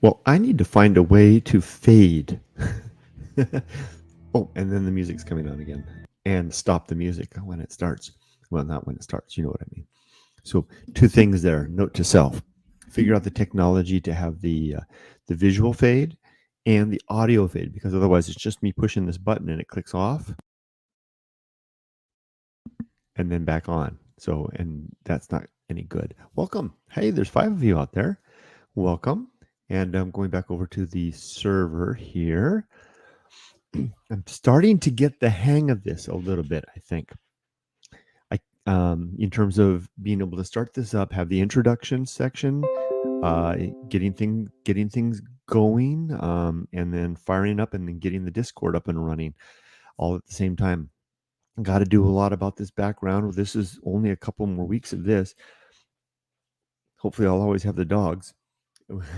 Well, I need to find a way to fade. Oh, and then the music's coming on again. And stop the music when it starts. Well, not when it starts, you know what I mean. So, two things there. Note to self: figure out the technology to have the visual fade and the audio fade, because otherwise it's just me pushing this button and it clicks off and then back on. So, and that's not any good. Welcome. Hey, there's 5 of you out there. Welcome. And I'm going back over to the server here. I'm starting to get the hang of this a little bit, I think. In terms of being able to start this up, have the introduction section, getting things going, and then firing up and then getting the Discord up and running all at the same time. Got to do a lot about this background. This is only a couple more weeks of this. Hopefully, I'll always have the dogs.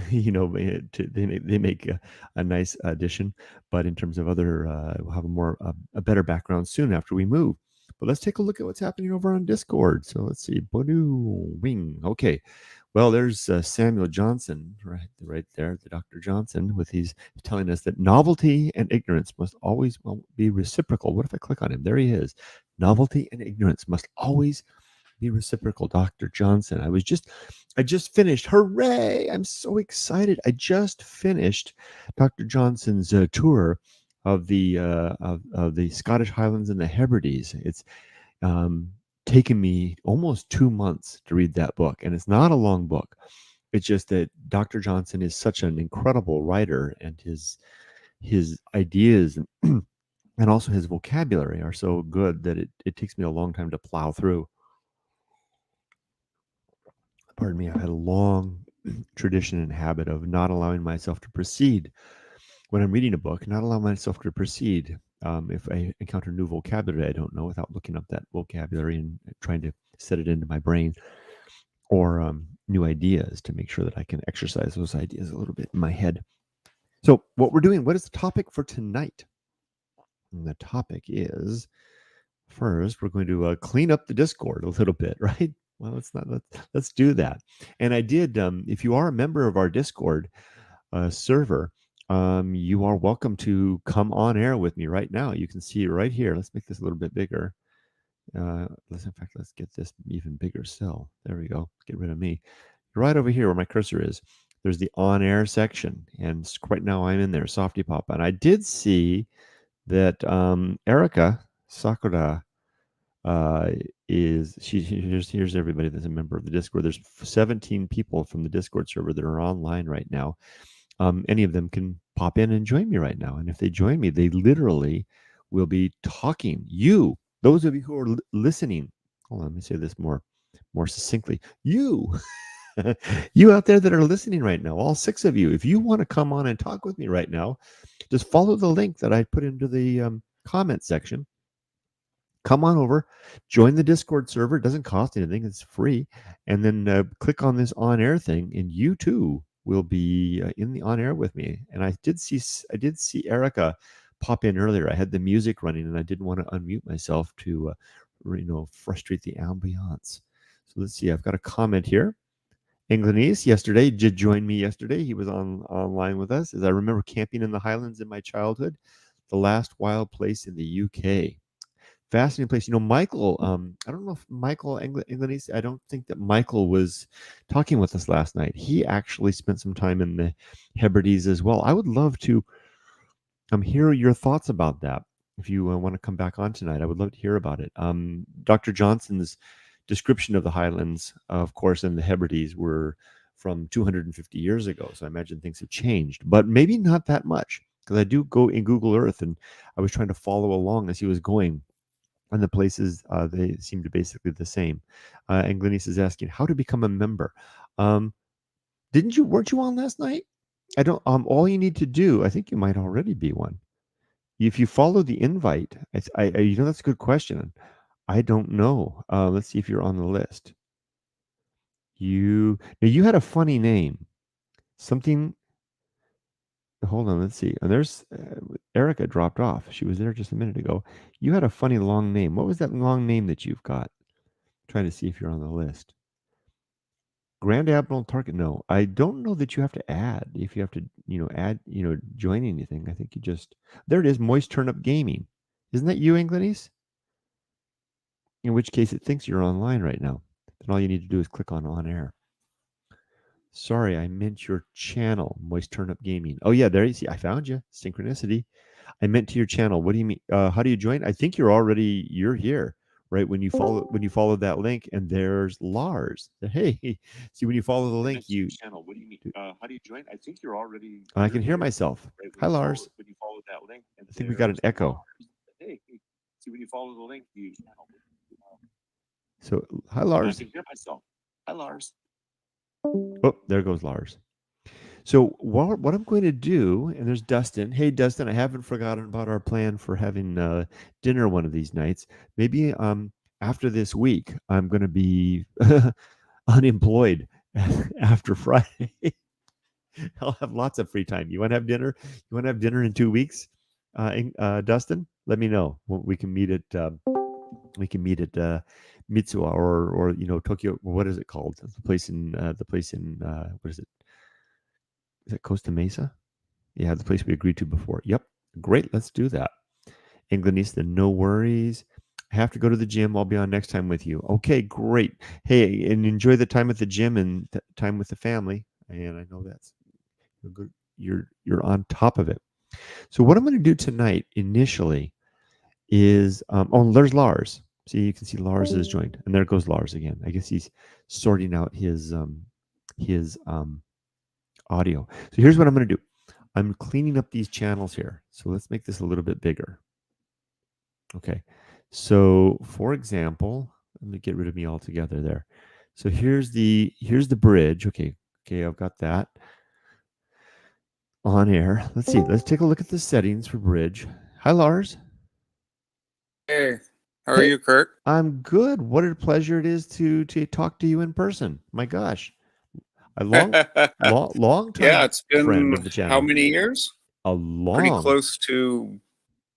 You know, they make a nice addition. But in terms of other, we'll have a better background soon after we move. But let's take a look at what's happening over on Discord. So let's see, Bodoo Wing. Okay, well, there's Samuel Johnson right there, the Dr. Johnson, with he's telling us that novelty and ignorance must always be reciprocal. What if I click on him? There he is. Novelty and ignorance must always be reciprocal. Dr. Johnson. I just finished. Hooray! I'm so excited. I just finished Dr. Johnson's tour of the Scottish Highlands and the Hebrides. It's taken me almost 2 months to read that book, and it's not a long book. It's just that Dr. Johnson is such an incredible writer, and his ideas and also his vocabulary are so good that it takes me a long time to plow through. Pardon me, I've had a long tradition and habit of not allowing myself to proceed when I'm reading a book, not allow myself to proceed if I encounter new vocabulary I don't know without looking up that vocabulary and trying to set it into my brain, or new ideas to make sure that I can exercise those ideas a little bit in my head. So what we're doing, what is the topic for tonight? And the topic is, first, we're going to clean up the Discord a little bit, right? Well, let's do that. And I did, if you are a member of our Discord server, you are welcome to come on air with me right now. You can see right here. Let's make this a little bit bigger. Let's get this even bigger still. There we go. Get rid of me. Right over here where my cursor is, there's the on-air section. And right now I'm in there, softypapa. And I did see that Erica Sakura here's everybody that's a member of the Discord. There's 17 people from the Discord server that are online right now. Any of them can pop in and join me right now. And if they join me, they literally will be talking. You, those of you who are listening, hold on, let me say this more succinctly. You, you out there that are listening right now, all 6 of you, if you want to come on and talk with me right now, just follow the link that I put into the comment section. Come on over, join the Discord server. It doesn't cost anything. It's free. And then click on this on-air thing, and you too will be in the on-air with me. And I did see Erica pop in earlier. I had the music running, and I didn't want to unmute myself to, frustrate the ambiance. So let's see. I've got a comment here. Englanese yesterday did join me yesterday. He was online with us. As I remember camping in the Highlands in my childhood, the last wild place in the UK. fascinating place. Michael, I don't know if Michael English, I don't think that Michael was talking with us last night. He actually spent some time in the Hebrides as well. I would love to hear your thoughts about that. If you want to come back on tonight, I would love to hear about it. Dr. Johnson's description of the Highlands, of course, and the Hebrides were from 250 years ago. So I imagine things have changed, but maybe not that much, because I do go in Google Earth, and I was trying to follow along as he was going, and the places, they seem to basically the same. And Glennis is asking how to become a member. Weren't you on last night? I don't. All you need to do, I think you might already be one. If you follow the invite, that's a good question. I don't know. Let's see if you're on the list. You had a funny name. Something. Hold on. Let's see. And there's Erica dropped off. She was there just a minute ago. You had a funny long name. What was that long name that you've got? I'm trying to see if you're on the list. Grand Admiral Target. No, I don't know that you have to add. If you have to, join anything, I think you just. There it is. Moist Turnip Gaming. Isn't that you, English? In which case it thinks you're online right now. Then all you need to do is click on air. Sorry, I meant your channel, Moist Turnip Gaming. Oh yeah, there you see. I found you. Synchronicity. I meant to your channel. What do you mean? How do you join? I think you're here, right? When you follow that link, and there's Lars. Hey, see, when you follow the link, you channel. What do you mean? How do you join? I think you're already. I can hear myself. Right? Hi, Lars. When you follow that link, and I think we got an echo. Hey, see, when you follow the link, you. So, hi, Lars. I can hear myself. Hi, Lars. Oh, there goes Lars. So what I'm going to do, and there's Dustin. Hey, Dustin, I haven't forgotten about our plan for having dinner one of these nights. Maybe after this week, I'm going to be unemployed after Friday. I'll have lots of free time. You want to have dinner? You want to have dinner in 2 weeks, Dustin? Let me know. We can meet at Mitsuwa or Tokyo. What is it called? The place in what is it? Is it Costa Mesa? Yeah, the place we agreed to before. Yep. Great. Let's do that. Englanista, no worries. I have to go to the gym. I'll be on next time with you. Okay, great. Hey, and enjoy the time at the gym and time with the family. And I know that's good. You're on top of it. So what I'm going to do tonight initially is there's Lars. See, you can see Lars is joined, and there goes Lars again. I guess he's sorting out his audio. So here's what I'm going to do. I'm cleaning up these channels here. So let's make this a little bit bigger. Okay. So for example, let me get rid of me altogether there. So here's the bridge. Okay. I've got that on air. Let's see. Let's take a look at the settings for bridge. Hi, Lars. Hey, how are you, Kurt? I'm good. What a pleasure it is to talk to you in person. My gosh. A long time yeah, it's been friend of the channel. How many years? Pretty close to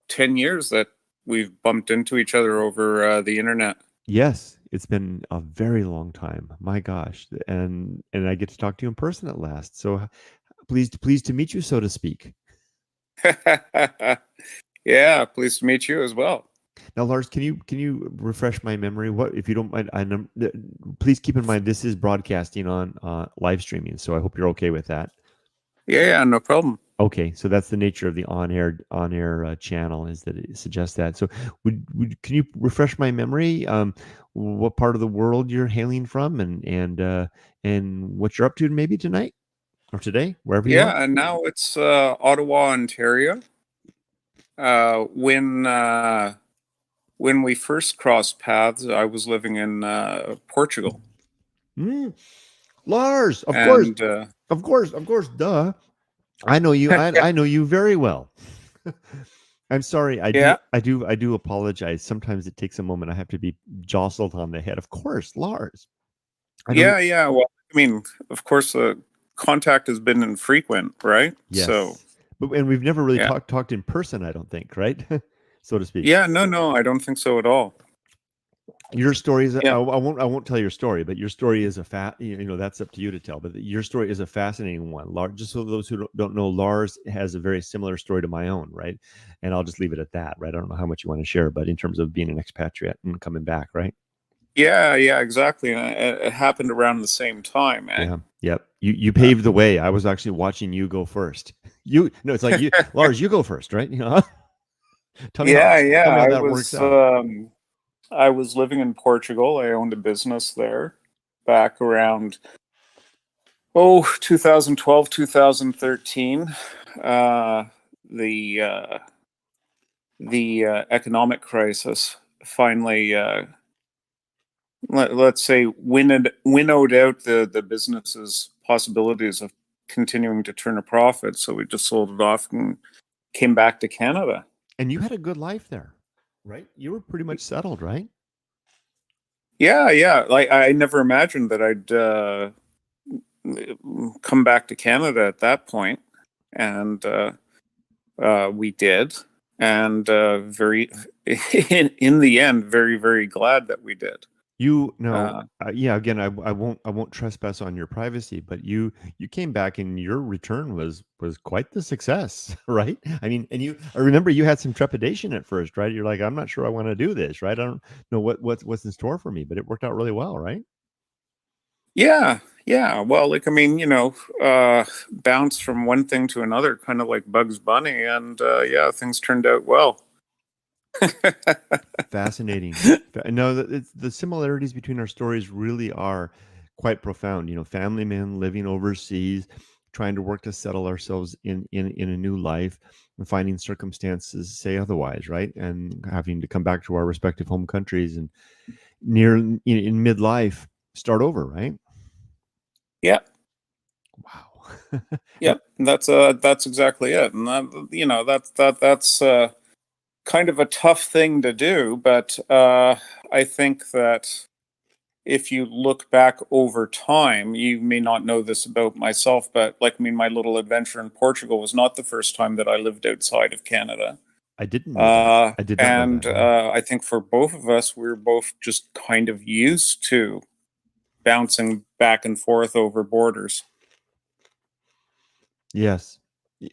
10 years that we've bumped into each other over the internet. Yes, it's been a very long time. My gosh. And I get to talk to you in person at last. So pleased to meet you, so to speak. Yeah, pleased to meet you as well. Now, Lars, can you refresh my memory? What, if you don't mind, please keep in mind this is broadcasting on live streaming, so I hope you're okay with that. Yeah, no problem. Okay, so that's the nature of the on-air channel, is that it suggests that. So, can you refresh my memory? What part of the world you're hailing from, and what you're up to maybe tonight or today, wherever you are? Yeah, and now it's Ottawa, Ontario. When we first crossed paths, I was living in Portugal. Lars, of course, duh. I know you. I know you very well. I'm sorry. I do apologize. Sometimes it takes a moment. I have to be jostled on the head. Of course, Lars. Yeah. Well, I mean, of course, contact has been infrequent, right? Yes. So, and we've never really talked in person, I don't think, right? So to speak. Yeah, no, I don't think so at all. Your story is Yeah. I won't tell your story, but your story is that's up to you to tell. But your story is a fascinating one. Just so those who don't know, Lars has a very similar story to my own, right? And I'll just leave it at that, right? I don't know how much you want to share, but in terms of being an expatriate and coming back, right? Yeah, exactly. And it happened around the same time, eh? Yeah, yep. You paved the way. I was actually watching you go first. It's like you, Lars, you go first, right? Tell me how Yeah. tell me how that works out. I was living in Portugal. I owned a business there back around 2012, 2013. Uh, the economic crisis finally, let's say, winnowed out the business's possibilities of continuing to turn a profit. So we just sold it off and came back to Canada. And you had a good life there, right? You were pretty much settled, right? Yeah. Like, I never imagined that I'd come back to Canada at that point, and we did, and very in the end, very very glad that we did. You know, Uh, yeah. Again, I won't trespass on your privacy, but you came back and your return was quite the success, right? I mean, and I remember you had some trepidation at first, right? You're like, I'm not sure I want to do this, right? I don't know what's in store for me, but it worked out really well, right? yeah. Well, like, I mean, bounce from one thing to another, kind of like Bugs Bunny, and yeah, things turned out well. Fascinating. No, the similarities between our stories really are quite profound. Family men living overseas, trying to work to settle ourselves in a new life, and finding circumstances say otherwise, right? And having to come back to our respective home countries and in midlife start over, right? Yeah, Wow. yeah. That's exactly it, and that's kind of a tough thing to do, but I think that if you look back over time, you may not know this about myself, but, like, I mean, my little adventure in Portugal was not the first time that I lived outside of Canada. I didn't know that. I did not know And that. Yeah. I think for both of us, we are both just kind of used to bouncing back and forth over borders. Yes.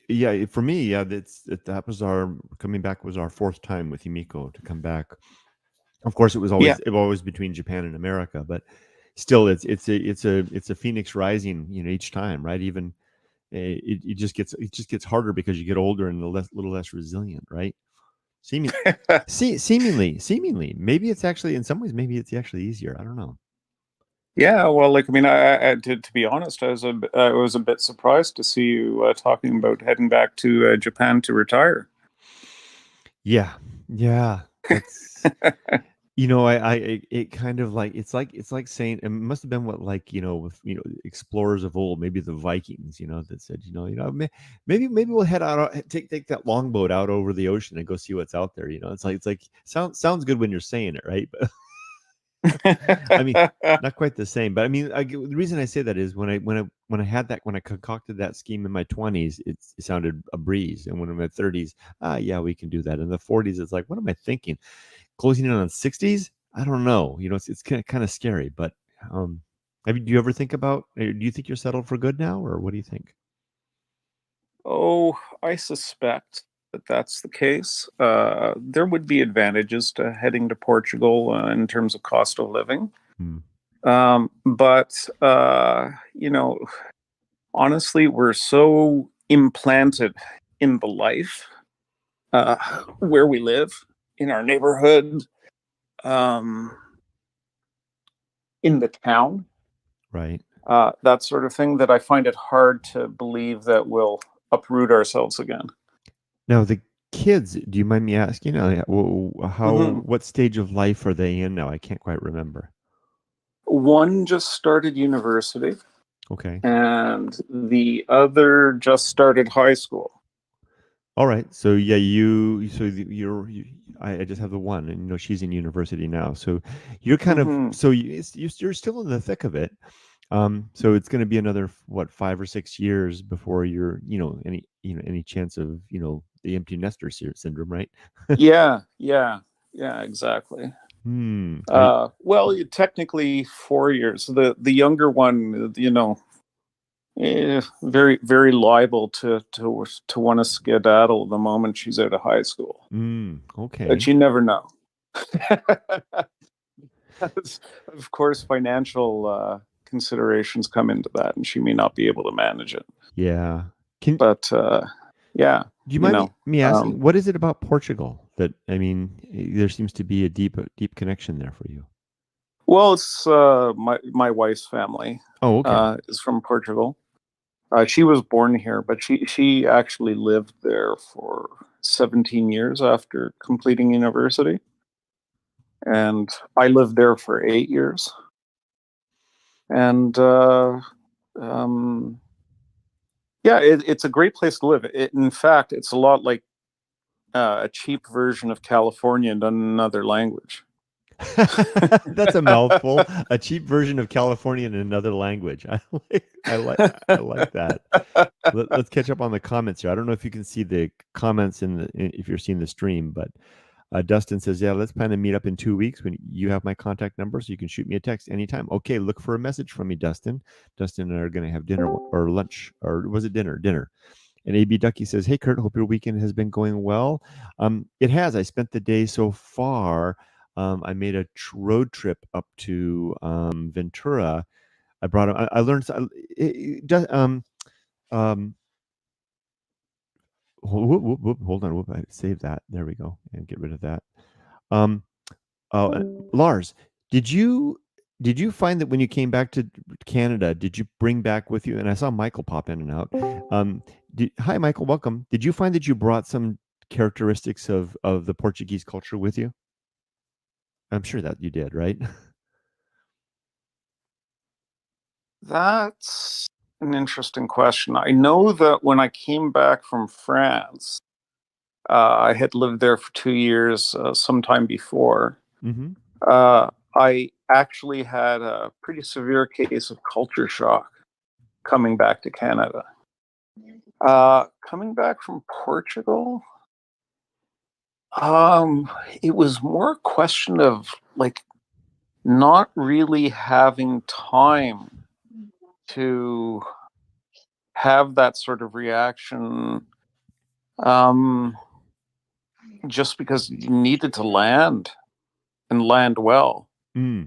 Yeah, for me, yeah, that was our coming back was our fourth time with Yumiko to come back. Of course, Yeah. it was always between Japan and America, but still, it's a phoenix rising, each time, right? Even it just gets harder because you get older and little less resilient, right? Seemingly, maybe it's actually in some ways, maybe it's actually easier. I don't know. Yeah, well, like, I mean, to be honest, I was a bit surprised to see you talking about heading back to Japan to retire. Yeah, yeah, that's it kind of like it's like saying it must have been what like with explorers of old, maybe the Vikings, that said maybe we'll head out take that longboat out over the ocean and go see what's out there. It's like sounds good when you're saying it, right? But I mean, not quite the same. But I mean, the reason I say that is when I concocted that scheme in my 20s, it sounded a breeze, and when I'm in my 30s, yeah, we can do that. In the 40s, it's like, what am I thinking? Closing in on 60s? I don't know. It's kind of scary. But do you ever think about? Do you think you're settled for good now, or what do you think? Oh, I suspect that that's the case. There would be advantages to heading to Portugal in terms of cost of living. Hmm. But, honestly, we're so implanted in the life uh, where we live, in our neighborhood, um, in the town, Right. that sort of thing, that I find it hard to believe that we'll uproot ourselves again. Now the kids. Do you mind me asking? Hmm. What stage of life are they in now? I can't quite remember. One just started university, Okay. and the other just started high school. All right. So yeah, I just have the one, and she's in university now. So you're kind of Hmm. so you're still in the thick of it. So it's going to be another what 5 or 6 years before you're any chance of the empty nester syndrome, right? Yeah, exactly. Well, technically 4 years. The younger one, very very liable to want to skedaddle the moment she's out of high school. Okay. But you never know. Of course, financial considerations come into that, and she may not be able to manage it. Yeah. But yeah, Do you you mind me, know. me asking, what is it about Portugal that, I mean, there seems to be a deep connection there for you? Well, it's my wife's family Oh, okay. is from Portugal. She was born here, but she actually lived there for 17 years after completing university, and I lived there for 8 years. And um, yeah, it's a great place to live. In fact, it's a lot like a cheap version of California done in another language. That's a mouthful. A cheap version of California in another language. I like that. Let's catch up on the comments here. I don't know if you can see the comments if you're seeing the stream, but Dustin says, "Yeah, let's plan to meet up in 2 weeks when you have my contact number, so you can shoot me a text anytime." Okay, look for a message from me, Dustin. Dustin and I are going to have dinner or lunch, or was it dinner? Dinner. And AB Ducky says, "Hey Kurt, hope your weekend has been going well." It has. I spent the day so far. I made a road trip up to Ventura. I brought. I learned. Um, hold on. I saved that. There we go. And get rid of that. Um, Lars, did you find that when you came back to Canada, did you bring back with you? And I saw Michael pop in and out. Hi, Michael. Welcome. Did you find that you brought some characteristics of the Portuguese culture with you? I'm sure that you did, right? That's an interesting question. I know that when I came back from France, I had lived there for 2 years sometime before. Mm-hmm. I actually had a pretty severe case of culture shock coming back to Canada. Coming back from Portugal, it was more a question of like not really having time to have that sort of reaction, um, just because you needed to land and land well. Mm.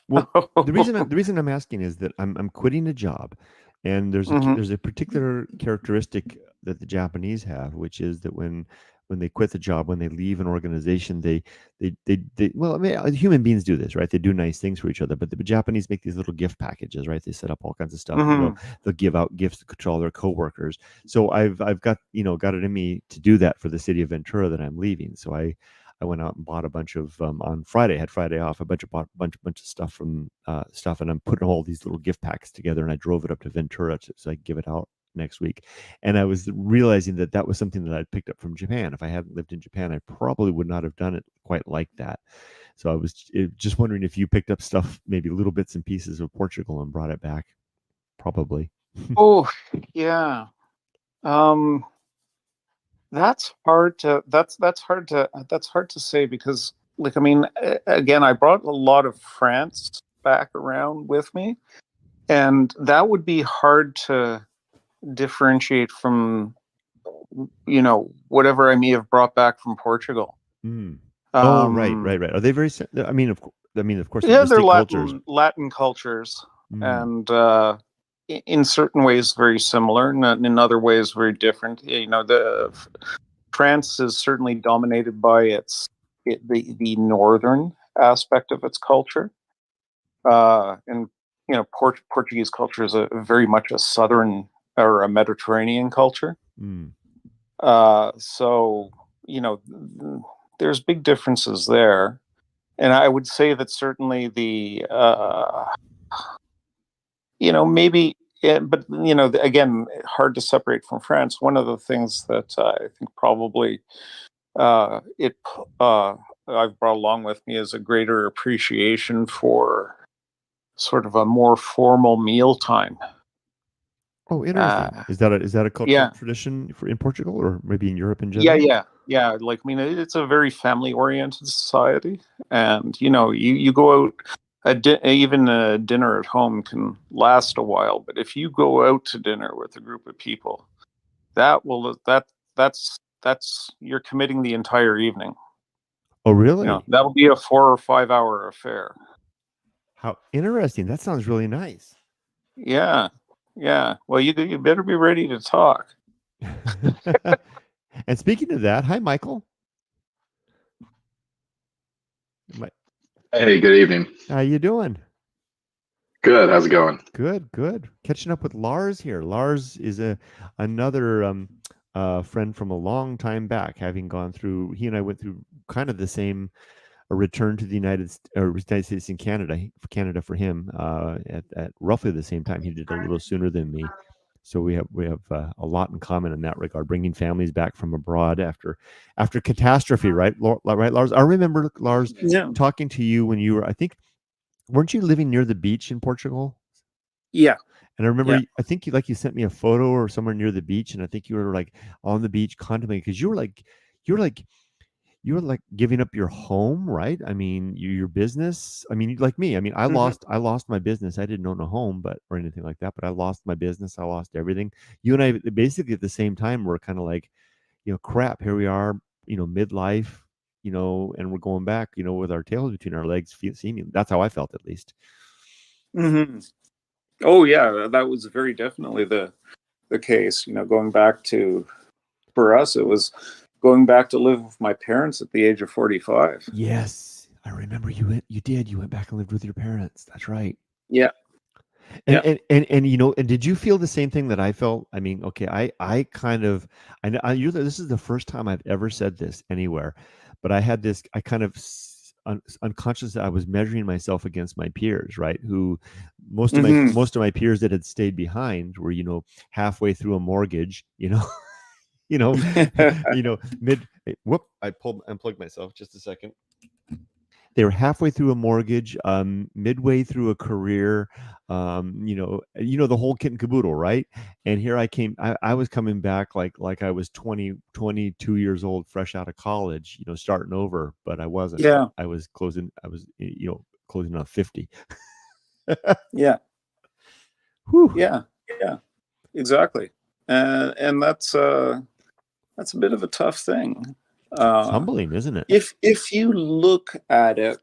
Well, the reason I'm asking is that I'm quitting a job, and Mhm. there's a particular characteristic that the Japanese have, which is that when they quit the job, when they leave an organization, they well, I mean, human beings do this, right? They do nice things for each other, but the Japanese make these little gift packages, right? They set up all kinds of stuff, and Mhm. they'll give out gifts to all their coworkers. So I've got got it in me to do that for the city of Ventura that I'm leaving. So I went out and bought a bunch of on Friday. Had Friday off. Bought a bunch of stuff from stuff, and I'm putting all these little gift packs together. And I drove it up to Ventura so I could give it out next week. And I was realizing that that was something that I'd picked up from Japan. If I hadn't lived in Japan, I probably would not have done it quite like that. So I was just wondering if you picked up stuff, maybe little bits and pieces of Portugal, and brought it back. Probably. Oh, yeah. Um, that's hard to say because, like, I mean, again, I brought a lot of France back around with me, and that would be hard to differentiate from, whatever I may have brought back from Portugal. Mm. Oh, right, Um, right, right. Are they very? I mean, of course, they're yeah, they're distinct cultures. Latin cultures, Mm. and in certain ways very similar, and in other ways very different. The France is certainly dominated by the northern aspect of its culture, and Portuguese culture is a very much a southern or a Mediterranean culture. Mm. So there's big differences there, and I would say that certainly the maybe. Yeah, but again, hard to separate from France. One of the things that I think probably it I've brought along with me is a greater appreciation for sort of a more formal mealtime. Oh, interesting. Uh, Is that a cultural yeah, tradition in Portugal, or maybe in Europe in yeah, general? yeah. Yeah, like I mean, it's a very family-oriented society, and you go out. Even a dinner at home can last a while, but if you go out to dinner with a group of people, that's you're committing the entire evening. Oh, really? That'll be a 4 or 5 hour affair. How interesting. That sounds really nice. Yeah, yeah. Well, you better be ready to talk. And speaking of that, hi, Michael. Hey, good evening. How you doing? Good. How's it going? Good, good. Catching up with Lars here. Lars is another friend from a long time back, having gone through. He and I went through kind of the same a return to the United States and Canada for him at roughly the same time. He did a little sooner than me, so we have a lot in common in that regard. Bringing families back from abroad after catastrophe, right? Right, Lars. I remember Lars talking to you when you were, I think, weren't you living near the beach in Portugal? Yeah. And I remember, I think you sent me a photo or somewhere near the beach, and I think you were like on the beach contemplating, because you were like giving up your home, right? I mean, your business. I mean, like me. I mean, I lost my business. I didn't own a home, or anything like that. But I lost my business. I lost everything. You and I basically at the same time were kind of like, crap. Here we are, midlife, and we're going back, with our tails between our legs. Seeming that's how I felt, at least. Mm-hmm. Oh yeah, that was very definitely the case. Going back to, for us, it was going back to live with my parents at the age of 45. Yes, I remember you went back and lived with your parents. That's right. Yeah. And and did you feel the same thing that I felt? I mean, okay, I kind of, I know this is the first time I've ever said this anywhere, but I had this, I kind of unconscious that I was measuring myself against my peers, right? Who most of my peers that had stayed behind were, halfway through a mortgage, mid. Whoop! I unplugged myself. Just a second. They were halfway through a mortgage, midway through a career, the whole kit and caboodle, right? And here I came. I was coming back like I was 22 years old, fresh out of college, starting over, but I wasn't. Yeah. I was closing on 50. Yeah. Whew. Yeah. Yeah. Exactly. And that's a bit of a tough thing. It's humbling, isn't it? If you look at it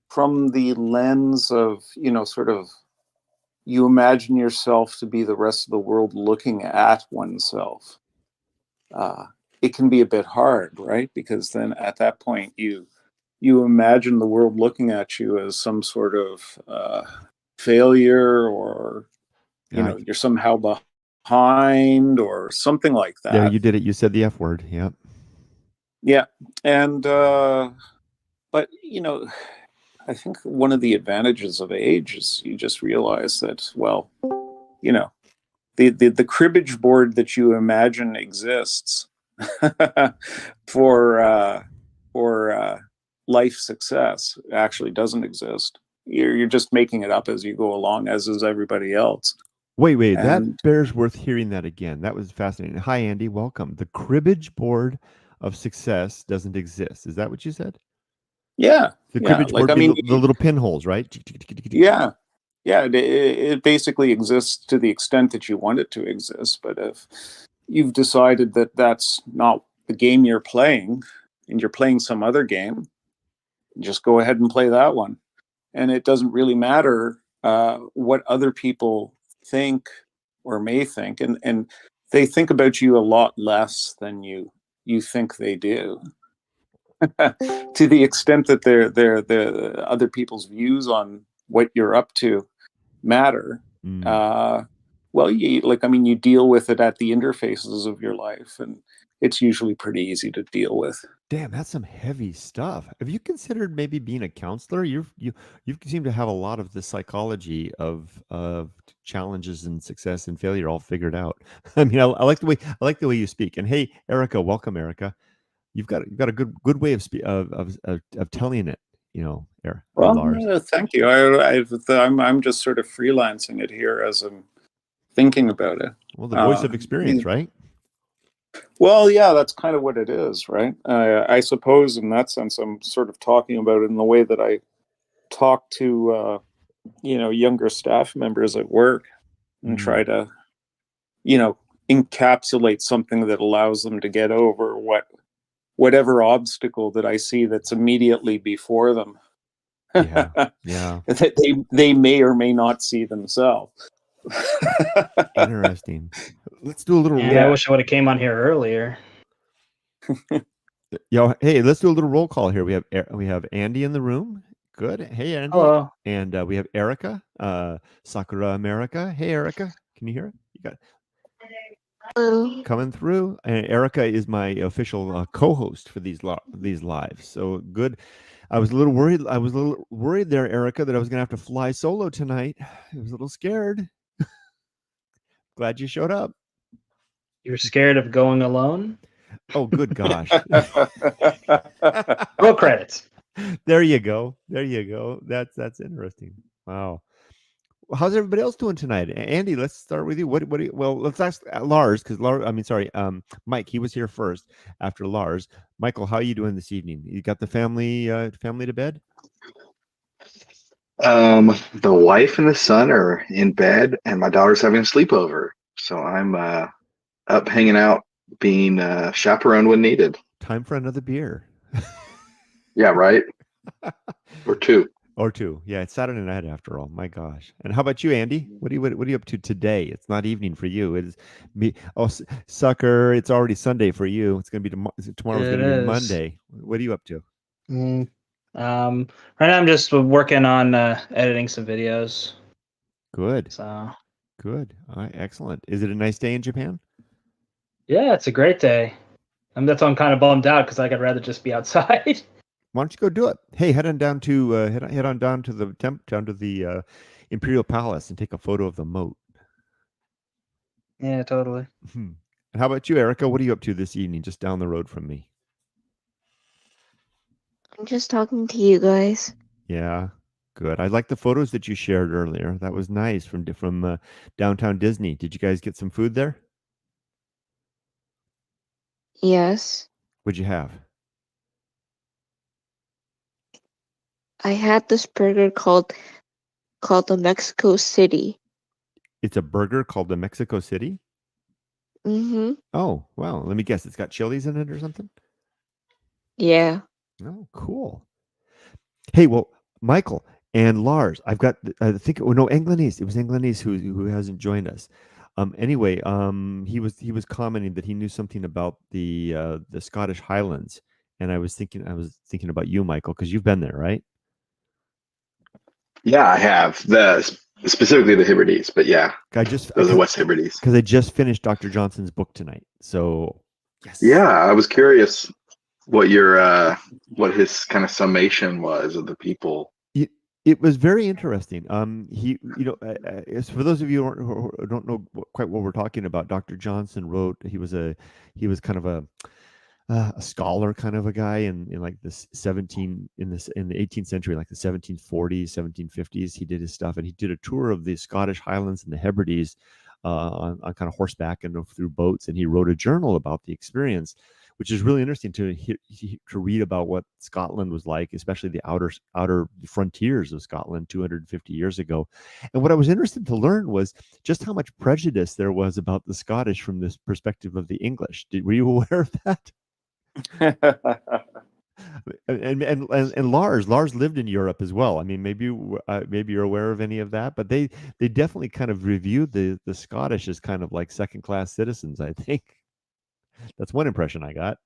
from the lens of, sort of, you imagine yourself to be the rest of the world looking at oneself, it can be a bit hard, right? Because then at that point you imagine the world looking at you as some sort of failure, or you're somehow behind or something like that. There, you did it. You said the F word. Yeah. Yeah. And but I think one of the advantages of age is you just realize that, well, the cribbage board that you imagine exists for life success actually doesn't exist. You're just making it up as you go along, as is everybody else. Wait, that bears worth hearing that again. That was fascinating. Hi, Andy. Welcome. The cribbage board of success doesn't exist. Is that what you said? Yeah. The cribbage board, the little pinholes, right? Yeah. Yeah. It basically exists to the extent that you want it to exist. But if you've decided that that's not the game you're playing, and you're playing some other game, just go ahead and play that one. And it doesn't really matter what other people think or may think, and they think about you a lot less than you think they do. To the extent that the other people's views on what you're up to matter. Well, you deal with it at the interfaces of your life, and it's usually pretty easy to deal with. Damn, that's some heavy stuff. Have you considered maybe being a counselor? You seem to have a lot of the psychology of challenges and success and failure all figured out. I mean, I like the way you speak. And hey, Erica, welcome, Erica. You've got a good way of telling it. Well, Lars. thank you. I'm just sort of freelancing it here as I'm thinking about it. Well, the voice of experience, right? Well, yeah, that's kind of what it is, right? I suppose in that sense, I'm sort of talking about it in the way that I talk to, younger staff members at work and try to, encapsulate something that allows them to get over whatever obstacle that I see that's immediately before them. Yeah. Yeah. That they may or may not see themselves. Interesting. Let's do a little. And I wish I would have came on here earlier. Hey, let's do a little roll call here. We have Andy in the room. Good. Hey, Andy. Hello. And we have Erica, Sakura America. Hey, Erica. Can you hear it? You got coming through. And Erica is my official co-host for these lives. So good. I was a little worried there, Erica, that I was going to have to fly solo tonight. I was a little scared. Glad you showed up. You're scared of going alone? Oh, good gosh. Roll credits. There you go. That's interesting. Wow. How's everybody else doing tonight? Andy, let's start with you. What do you, well, let's ask Lars, because Mike, he was here first after Lars. Michael, how are you doing this evening? You got the family to bed? The wife and the son are in bed, and my daughter's having a sleepover. So I'm up hanging out, being chaperoned when needed. Time for another beer. Yeah, right? Or two. Yeah, it's Saturday night after all. My gosh. And how about you, Andy? What are you up to today? It's not evening for you. It is me. Oh, sucker! It's already Sunday for you. It's gonna be tomorrow's gonna be Monday. What are you up to? Right now I'm just working on editing some videos. Good. So good. All right, excellent. Is it a nice day in Japan? Yeah, it's a great day. That's why I'm kind of bummed out, because I'd rather just be outside. Why don't you go do it? Hey, head on down to the Imperial Palace and take a photo of the moat. Yeah, totally. And how about you, Erica? What are you up to this evening, just down the road from me? I'm just talking to you guys. Yeah, good. I like the photos that you shared earlier. That was nice from downtown Disney. Did you guys get some food there? Yes. What'd you have? I had this burger called the Mexico City. It's a burger called the Mexico City? Mm-hmm. Oh, wow. Let me guess. It's got chilies in it or something? Yeah. Oh, cool. Hey, well, Michael and Lars, I've got, Englanese. It was Englanese who hasn't joined us. Anyway, he was commenting that he knew something about the Scottish Highlands, and I was thinking about you, Michael, because you've been there, right? Yeah, I have. Specifically the Hebrides, but yeah. Those are West Hebrides. Because I just finished Dr. Johnson's book tonight. So yes. Yeah, I was curious what what his kind of summation was of the people. It was very interesting. For those of you who don't know quite what we're talking about, Dr. Johnson wrote. He was kind of a scholar, kind of a guy in like the 18th century, like the 1740s, 1750s. He did his stuff, and he did a tour of the Scottish Highlands and the Hebrides on kind of horseback and through boats, and he wrote a journal about the experience, which is really interesting to read about what Scotland was like, especially the outer frontiers of Scotland 250 years ago. And what I was interested to learn was just how much prejudice there was about the Scottish from this perspective of the English. Were you aware of that? and Lars lived in Europe as well. I mean, maybe you're aware of any of that, but they definitely kind of reviewed the Scottish as kind of like second-class citizens, I think. That's one impression I got.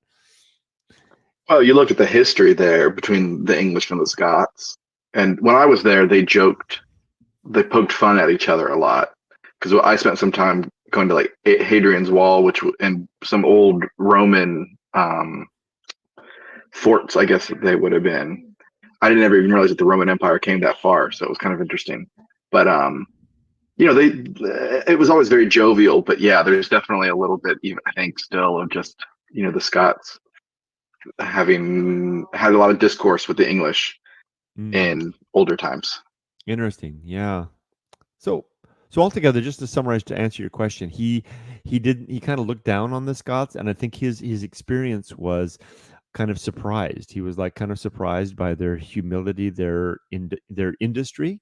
Well, you look at the history there between the English and the Scots, and when I was there, they poked fun at each other a lot, because I spent some time going to like Hadrian's Wall, and some old Roman forts, I guess they would have been. I didn't ever even realize that the Roman Empire came that far, so it was kind of interesting. But it was always very jovial. But yeah, there's definitely a little bit, even I think, still of just the Scots having had a lot of discourse with the English in older times. Interesting, yeah. So So altogether, just to summarize, to answer your question, he kind of looked down on the Scots, and I think his experience was kind of surprised. He was like kind of surprised by their humility, their industry,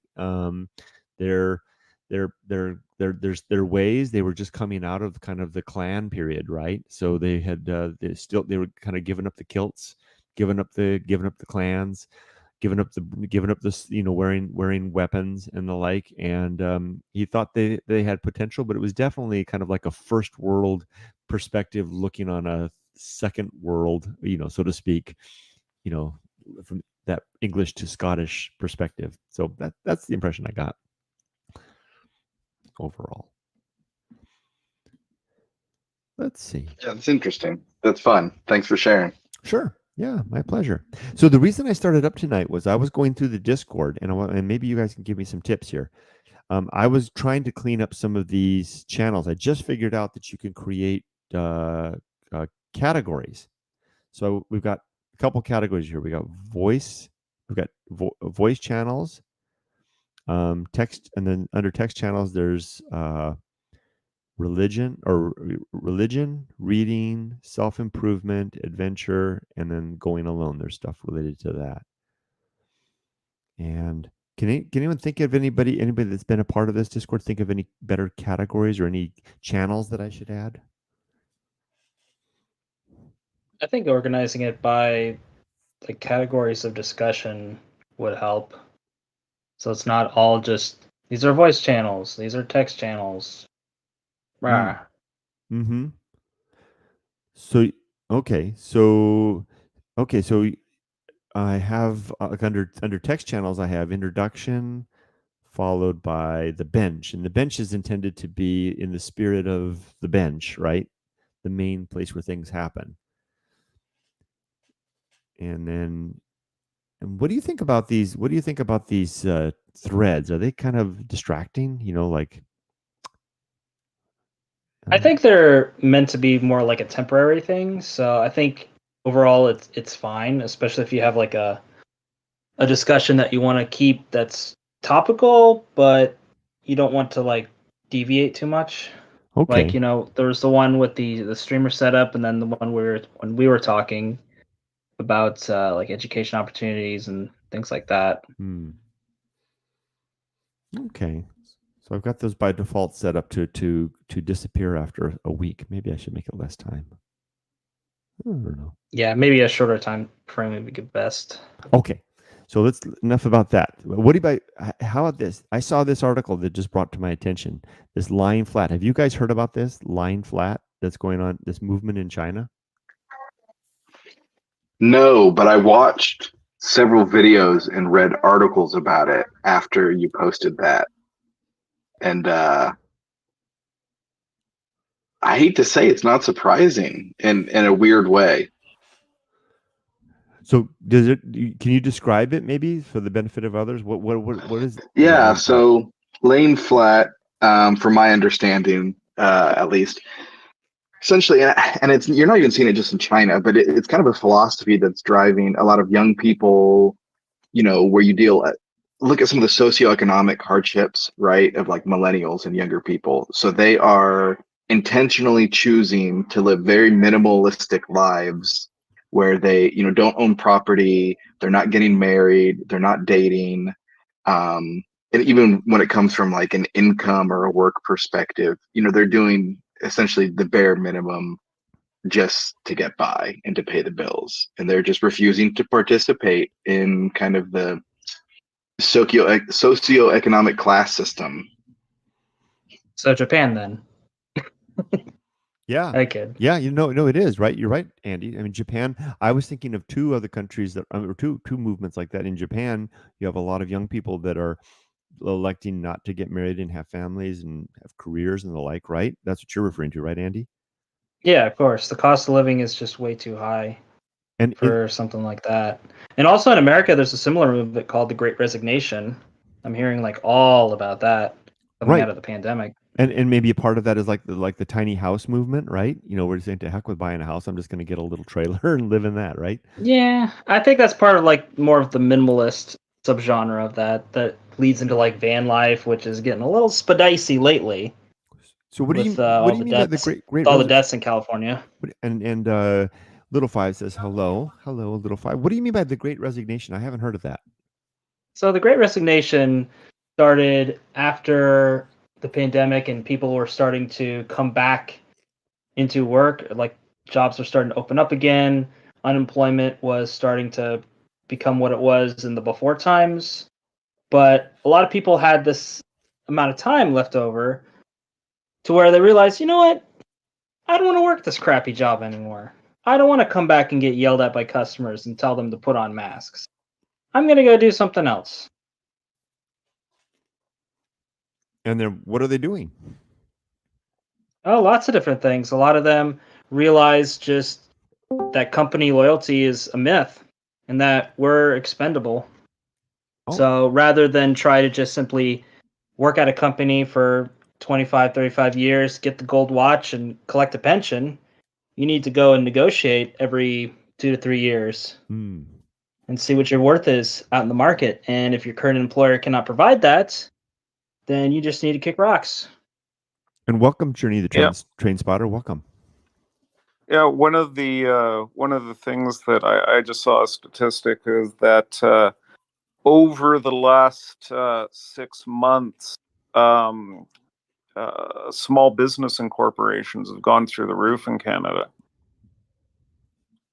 their their ways. They were just coming out of kind of the clan period, right? So they had they were kind of giving up the kilts, giving up the clans, giving up this, wearing weapons and the like. And he thought they had potential, but it was definitely kind of like a first world perspective looking on a second world, so to speak, from that English to Scottish perspective. So that's the impression I got overall. Let's see. Yeah, that's interesting. That's fun. Thanks for sharing. Sure. Yeah, my pleasure. So the reason I started up tonight was I was going through the Discord, and maybe you guys can give me some tips here. I was trying to clean up some of these channels. I just figured out that you can create categories. So we've got a couple categories here. We got voice. We've got voice channels, text, and then under text channels, there's religion, reading, self-improvement, adventure, and then going alone. There's stuff related to that. And can anyone think of anybody that's been a part of this Discord, think of any better categories or any channels that I should add? I think organizing it by the categories of discussion would help. So it's not all just, these are voice channels, these are text channels. Mm-hmm. So I have under text channels, I have introduction followed by the bench, and the bench is intended to be in the spirit of the bench, right? The main place where things happen. And what do you think about these? What do you think about these threads? Are they kind of distracting? I think they're meant to be more like a temporary thing. So I think overall it's fine, especially if you have like a discussion that you want to keep that's topical, but you don't want to like deviate too much. Okay. Like, there was the one with the streamer setup, and then the one when we were talking about like education opportunities and things like that. Okay. So I've got those by default set up to disappear after a week. Maybe I should make it less time. I don't know. Yeah, maybe a shorter time frame would be best. Okay. So enough about that. How about this? I saw this article that just brought to my attention, this lying flat. Have you guys heard about this lying flat that's going on, this movement in China? No, but I watched several videos and read articles about it after you posted that. And I hate to say it's not surprising in a weird way. So can you describe it maybe for the benefit of others? What is Yeah, so laying flat, from my understanding, at least, essentially, and it's, you're not even seeing it just in China, but it's kind of a philosophy that's driving a lot of young people, where you look at some of the socioeconomic hardships, right, of like millennials and younger people. So they are intentionally choosing to live very minimalistic lives where they, don't own property, they're not getting married, they're not dating. And even when it comes from like an income or a work perspective, they're doing essentially the bare minimum just to get by and to pay the bills. And they're just refusing to participate in kind of the socioeconomic class system. So Japan then. Yeah. I kid. Yeah, no, it is, right? You're right, Andy. I mean, Japan, I was thinking of two other countries or two movements like that. In Japan, you have a lot of young people that are electing not to get married and have families and have careers and the like, right? That's what you're referring to, right, Andy? Yeah, of course. The cost of living is just way too high for something like that. And also in America, there's a similar movement called the Great Resignation. I'm hearing like all about that coming out of the pandemic. And maybe a part of that is like the tiny house movement, right? We're saying to heck with buying a house. I'm just going to get a little trailer and live in that, right? Yeah, I think that's part of like more of the minimalist subgenre of that leads into like van life, which is getting a little spicey lately. So what do you with what all do you the mean by the deaths, great all the deaths in California. and Little Five says hello, Little Five. What do you mean by the Great Resignation? I haven't heard of that. So the Great Resignation started after the pandemic, and people were starting to come back into work. Like jobs were starting to open up again. Unemployment was starting to become what it was in the before times. But a lot of people had this amount of time left over to where they realized, you know what? I don't want to work this crappy job anymore. I don't want to come back and get yelled at by customers and tell them to put on masks. I'm going to go do something else. And then what are they doing? Oh, lots of different things. A lot of them realize just that company loyalty is a myth and that we're expendable. Oh. So rather than try to just simply work at a company for 25, 35 years, get the gold watch and collect a pension, you need to go and negotiate every 2 to 3 years and see what your worth is out in the market. And if your current employer cannot provide that, then you just need to kick rocks. And welcome, Journey the Train Spotter. Welcome. Yeah, one of the things that I just saw a statistic is that over the last 6 months, small business and corporations have gone through the roof in Canada.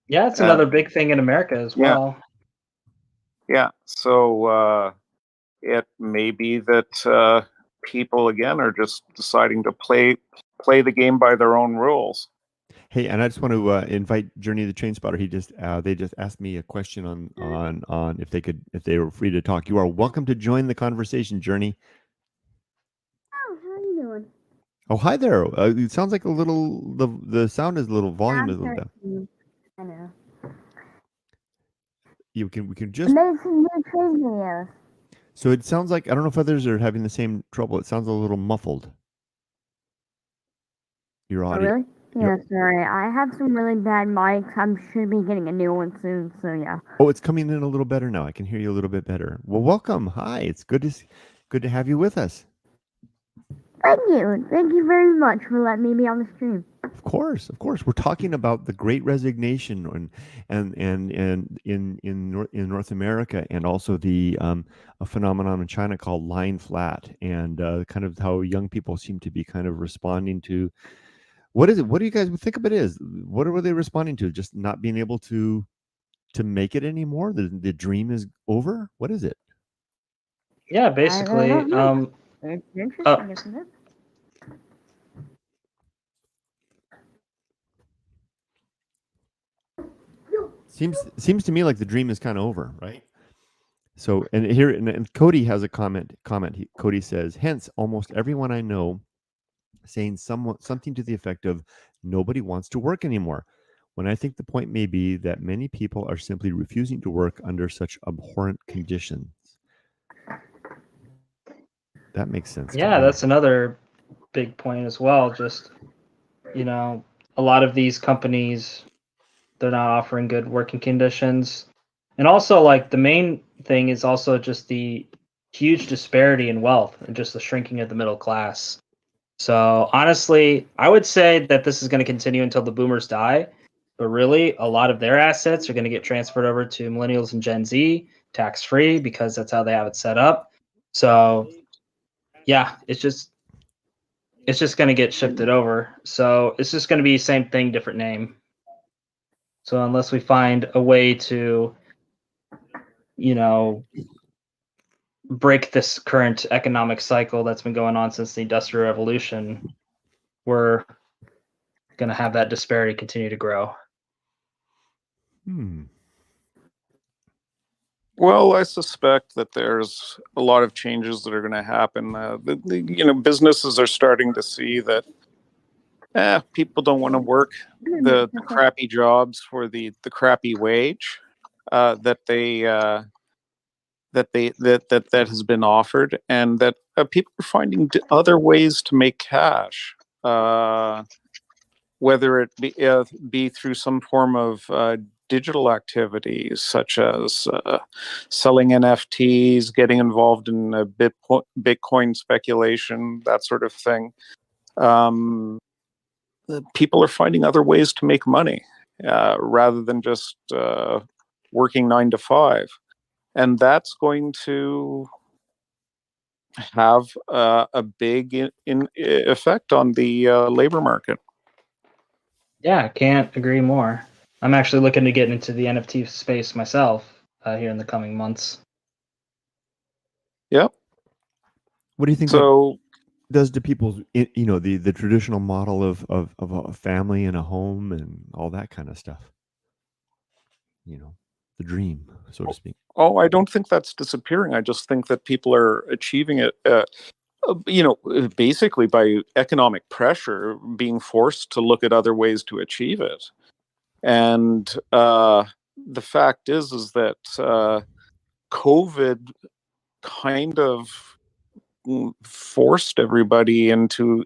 Yeah, it's another big thing in America as well. Yeah, so it may be that people again are just deciding to play the game by their own rules. Hey, and I just want to invite Journey the Train Spotter. They just asked me a question on if they were free to talk. You are welcome to join the conversation, Journey. Oh, how are you doing? Oh, hi there. It sounds like the sound is a little volume is a little down. I know. We can just. Made some new train videos. So it sounds like, I don't know if others are having the same trouble. It sounds a little muffled. Your audio. Oh, really? Yeah, sorry. I have some really bad mics. I should be getting a new one soon, so yeah. Oh, it's coming in a little better now. I can hear you a little bit better. Well, welcome. Hi. It's good to have you with us. Thank you. Thank you very much for letting me be on the stream. Of course. We're talking about the Great Resignation and in North America, and also the a phenomenon in China called lying flat, and kind of how young people seem to be kind of responding to. What is it? What do you guys think of it is? What are they responding to? Just not being able to make it anymore? The dream is over? What is it? Yeah, basically. It's interesting, isn't it? Seems to me like the dream is kind of over, right? So, and here, and Cody has a comment. Cody says, hence, almost everyone I know saying something to the effect of, nobody wants to work anymore. When I think the point may be that many people are simply refusing to work under such abhorrent conditions. That makes sense. Yeah, that's another big point as well. Just, a lot of these companies, they're not offering good working conditions. And also, like, the main thing is also just the huge disparity in wealth and just the shrinking of the middle class. So honestly, I would say that this is going to continue until the boomers die. But really, a lot of their assets are going to get transferred over to millennials and Gen Z, tax-free, because that's how they have it set up. So yeah, it's just going to get shifted over. So it's just going to be same thing, different name. So unless we find a way to, break this current economic cycle that's been going on since the Industrial Revolution, we're going to have that disparity continue to grow. Well, I suspect that there's a lot of changes that are going to happen. Businesses are starting to see that people don't want to work the crappy jobs for the crappy wage that has been offered, and that people are finding other ways to make cash, whether it be through some form of digital activities such as selling NFTs, getting involved in Bitcoin speculation, that sort of thing. People are finding other ways to make money rather than just working 9 to 5. And that's going to have a big effect on the labor market. Yeah, can't agree more. I'm actually looking to get into the NFT space myself here in the coming months. Yep. What do you think So that does to people's, the traditional model of a family and a home and all that kind of stuff? The dream, so to speak. Oh, I don't think that's disappearing. I just think that people are achieving it, basically by economic pressure, being forced to look at other ways to achieve it. And the fact is that COVID kind of forced everybody into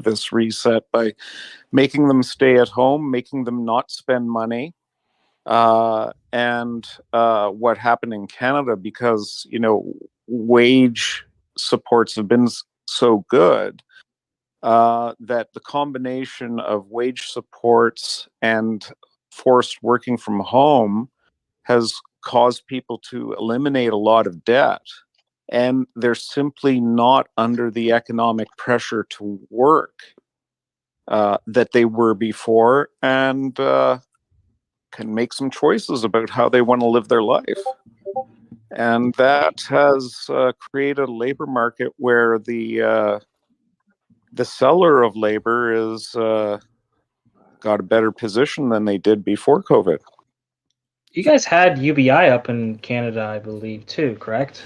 this reset by making them stay at home, making them not spend money. And what happened in Canada, because wage supports have been so good, that the combination of wage supports and forced working from home has caused people to eliminate a lot of debt, and they're simply not under the economic pressure to work that they were before, and can make some choices about how they want to live their life. And that has created a labor market where the seller of labor is got a better position than they did before COVID. You guys had UBI up in Canada, I believe, too, correct?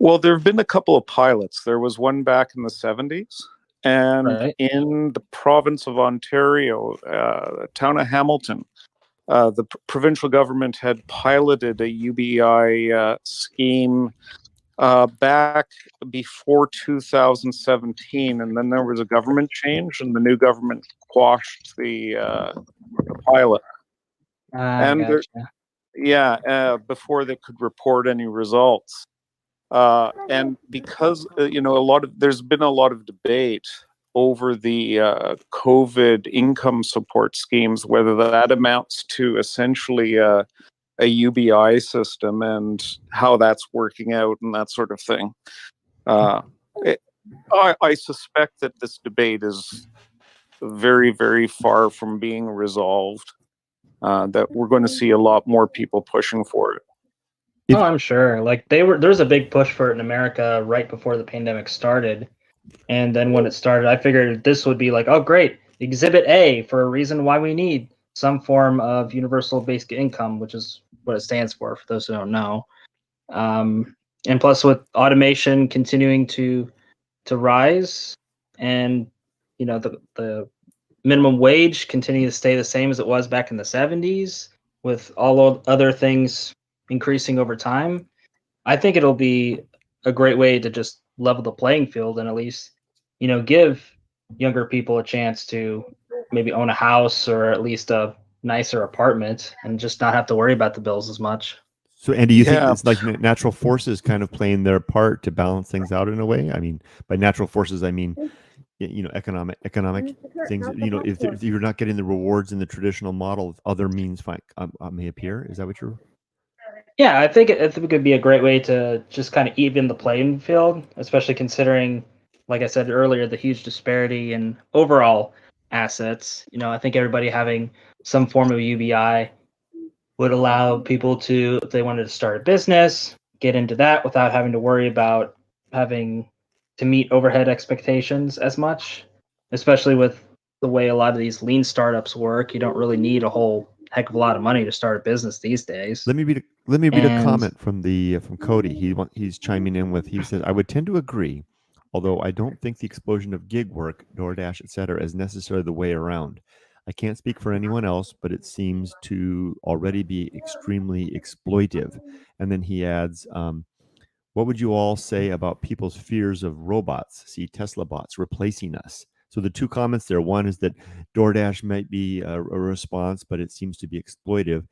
Well, there have been a couple of pilots. There was one back in the 70s, and Right. in the province of Ontario, the town of Hamilton, the provincial government had piloted a UBI scheme back before 2017, and then there was a government change, and the new government quashed the pilot. I And gotcha. before they could report any results. And because there's been a lot of debate over the COVID income support schemes, whether that amounts to essentially a UBI system and how that's working out and that sort of thing. I suspect that this debate is very, very far from being resolved. That we're going to see a lot more people pushing for it. Oh, I'm sure. Like there's a big push for it in America right before the pandemic started. And then when it started, I figured this would be like, oh great, exhibit A for a reason why we need some form of universal basic income, which is what it stands for those who don't know. And plus with automation continuing to rise, and the minimum wage continuing to stay the same as it was back in the 70s, with all other things increasing over time, I think it'll be a great way to just level the playing field and at least, give younger people a chance to maybe own a house or at least a nicer apartment and just not have to worry about the bills as much. So, Andy, you think Yeah. it's like natural forces kind of playing their part to balance things out in a way? I mean, by natural forces, I mean, economic things. If you're not getting the rewards in the traditional model, other means may appear. Is that what you're? Yeah, I think it could be a great way to just kind of even the playing field, especially considering, like I said earlier, the huge disparity in overall assets. I think everybody having some form of UBI would allow people to, if they wanted to start a business, get into that without having to worry about having to meet overhead expectations as much, especially with the way a lot of these lean startups work. You don't really need a whole heck of a lot of money to start a business these days. Let me read a And comment from Cody. He's chiming in with. He says, "I would tend to agree, although I don't think the explosion of gig work, DoorDash, etc., is necessarily the way around. I can't speak for anyone else, but it seems to already be extremely exploitive." And then he adds, "What would you all say about people's fears of robots? See Tesla bots replacing us." So the two comments there. One is that DoorDash might be a response, but it seems to be exploitive.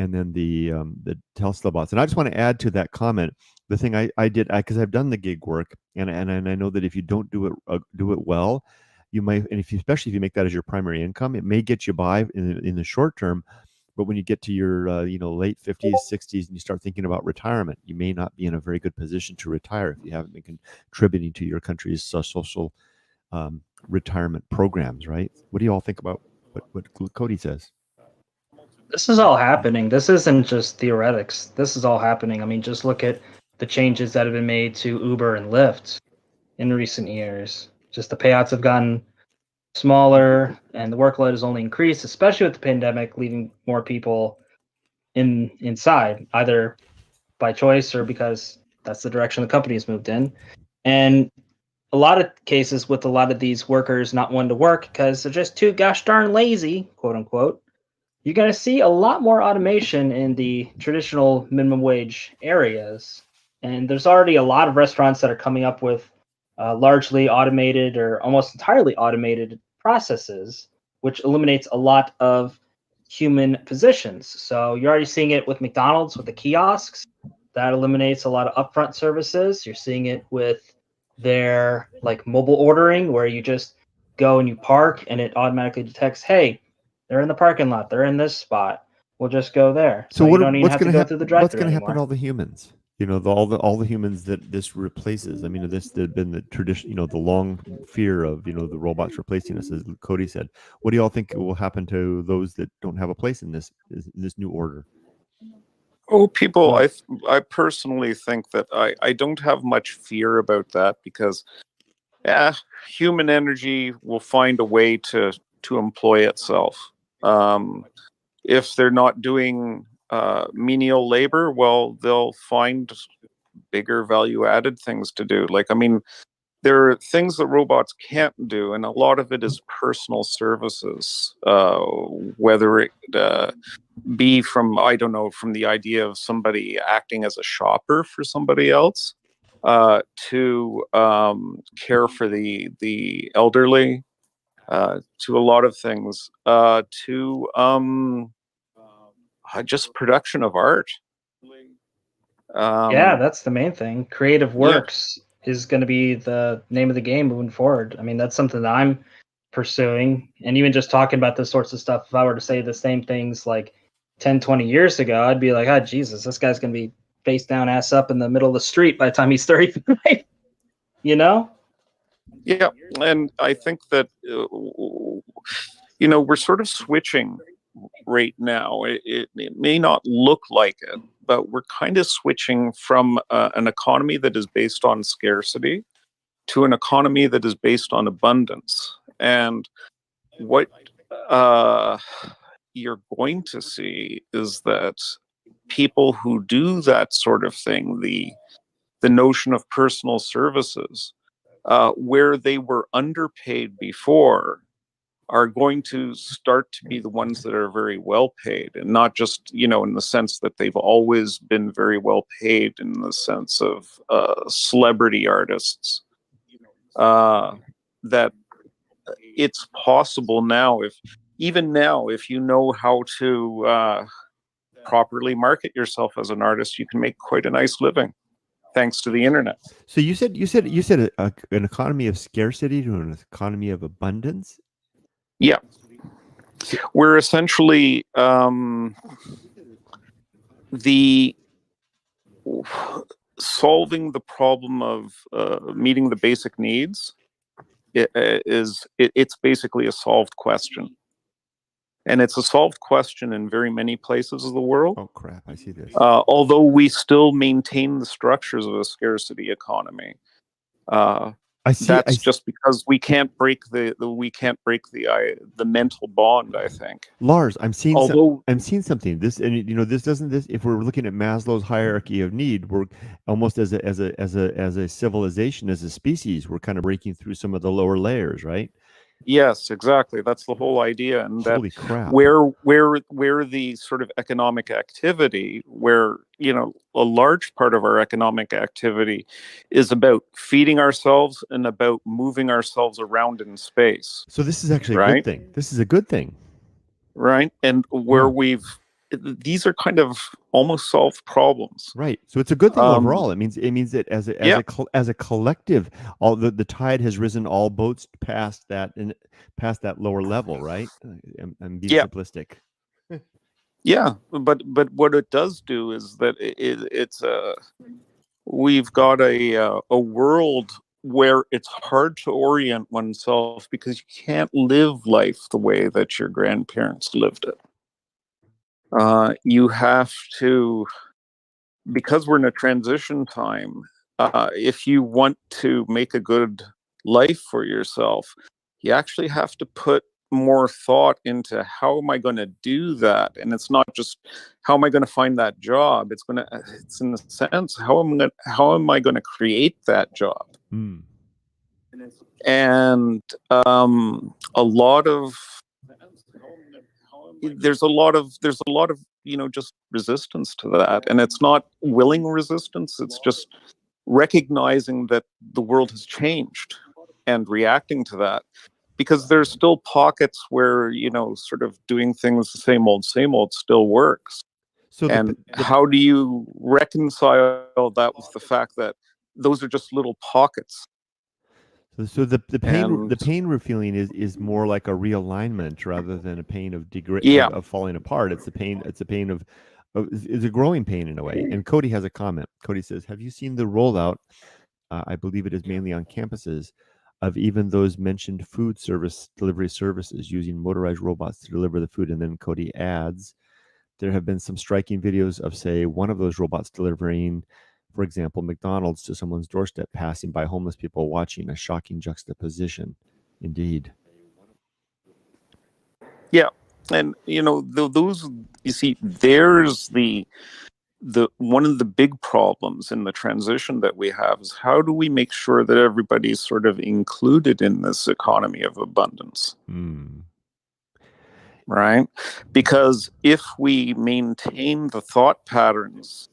and then the Tesla bots. And I just want to add to that comment the thing I did, because I've done the gig work, and I know that if you don't do it well, you might, and especially if you make that as your primary income, it may get you by in the short term. But when you get to your late 50s, 60s, and you start thinking about retirement, you may not be in a very good position to retire if you haven't been contributing to your country's social retirement programs, right? What do you all think about what Cody says? This is all happening. This isn't just theoretics. This is all happening. I mean, just look at the changes that have been made to Uber and Lyft in recent years. Just the payouts have gotten smaller, and the workload has only increased, especially with the pandemic, leaving more people inside, either by choice or because that's the direction the company has moved in. And a lot of cases with a lot of these workers not wanting to work because they're just too gosh darn lazy, quote unquote, you're going to see a lot more automation in the traditional minimum wage areas. And there's already a lot of restaurants that are coming up with largely automated or almost entirely automated processes, which eliminates a lot of human positions. So you're already seeing it with McDonald's with the kiosks. That eliminates a lot of upfront services. You're seeing it with their like mobile ordering, where you just go and you park and it automatically detects, hey, they're in the parking lot, they're in this spot, we'll just go there. So you don't even have to go through the drive-thru what's going to happen anymore. to all the humans? All the humans that this replaces. I mean, this has been the tradition, the long fear of the robots replacing us, as Cody said. What do y'all think will happen to those that don't have a place in this new order? Oh, people, I personally think that I don't have much fear about that, because human energy will find a way to employ itself. If they're not doing menial labor, well, they'll find bigger value added things to do. Like, I mean, there are things that robots can't do, and a lot of it is personal services, whether it be from, I don't know, from the idea of somebody acting as a shopper for somebody else, to care for the elderly, to a lot of things, to just production of art. Yeah, that's the main thing. Creative works is going to be the name of the game moving forward. I mean, that's something that I'm pursuing. And even just talking about this sorts of stuff, if I were to say the same things like 10, 20 years ago, I'd be like, oh, Jesus, this guy's going to be face down, ass up in the middle of the street by the time he's 35. You know? Yeah, and I think that, we're sort of switching right now. It may not look like it, but we're kind of switching from an economy that is based on scarcity to an economy that is based on abundance. And what you're going to see is that people who do that sort of thing, the notion of personal services, where they were underpaid before, are going to start to be the ones that are very well paid, and not just in the sense that they've always been very well paid in the sense of celebrity artists. That it's possible now, if you know how to properly market yourself as an artist, you can make quite a nice living thanks to the internet. So you said an economy of scarcity to an economy of abundance. Yeah, we're essentially solving the problem of meeting the basic needs. It's basically a solved question, and it's a solved question in very many places of the world. Oh crap! I see this. Although we still maintain the structures of a scarcity economy. That's just because we can't break the mental bond, I think. Lars, I'm seeing something. This, and if we're looking at Maslow's hierarchy of need, we're almost as a civilization, as a species, we're kind of breaking through some of the lower layers, right? Yes, exactly. That's the whole idea. And holy crap, where the sort of economic activity, where a large part of our economic activity is about feeding ourselves and about moving ourselves around in space. So this is actually a good thing. This is a good thing, right? And where we've these are kind of almost solved problems. Right. So it's a good thing overall. It means that as a collective, all the tide has risen, all boats past that lower level, right? I'm being simplistic. Yeah, but what it does do is that we've got a world where it's hard to orient oneself because you can't live life the way that your grandparents lived it. You have to, because we're in a transition time, if you want to make a good life for yourself, you actually have to put more thought into how am I going to do that. And it's not just how am I going to find that job. It's in the sense how am I going to create that job. And there's a lot of just resistance to that, and it's not willing resistance. It's just recognizing that the world has changed and reacting to that, because there's still pockets where sort of doing things the same old still works. So how do you reconcile that with the fact that those are just little pockets? So the pain we're feeling is more like a realignment rather than a pain of of falling apart. It's a pain of it's a growing pain in a way. And Cody has a comment. Cody says, "Have you seen the rollout? I believe it is mainly on campuses, of even those mentioned food service delivery services using motorized robots to deliver the food." And then Cody adds, "There have been some striking videos of, say, one of those robots delivering, for example, McDonald's to someone's doorstep, passing by homeless people watching. A shocking juxtaposition, indeed." Yeah, and those, you see, there's the one of the big problems in the transition that we have is how do we make sure that everybody's sort of included in this economy of abundance? Right? Because if we maintain the thought patterns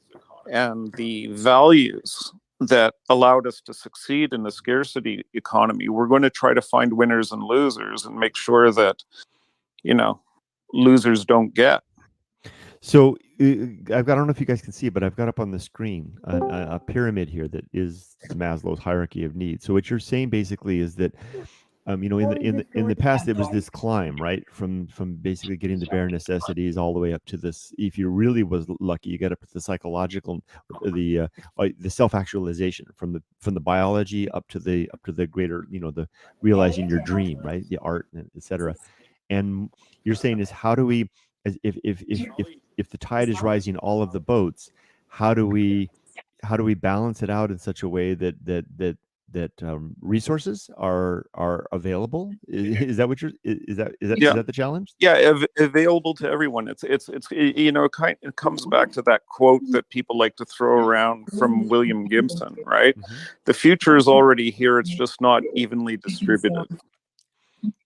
and the values that allowed us to succeed in the scarcity economy, we're going to try to find winners and losers and make sure that, losers don't get. So I don't know if you guys can see it, but I've got up on the screen a pyramid here that is Maslow's hierarchy of needs. So what you're saying basically is that, in the past, it was this climb, right, from basically getting the bare necessities all the way up to this. If you really was lucky, you got up to the psychological, the self-actualization, from the biology up to the greater, the realizing your dream, right, the art, etc. And you're saying is, how do we, if the tide is rising all of the boats, how do we balance it out in such a way that resources are available? Is that what is that the challenge? Yeah, available to everyone. It comes back to that quote that people like to throw around from William Gibson, right? The future is already here. It's just not evenly distributed.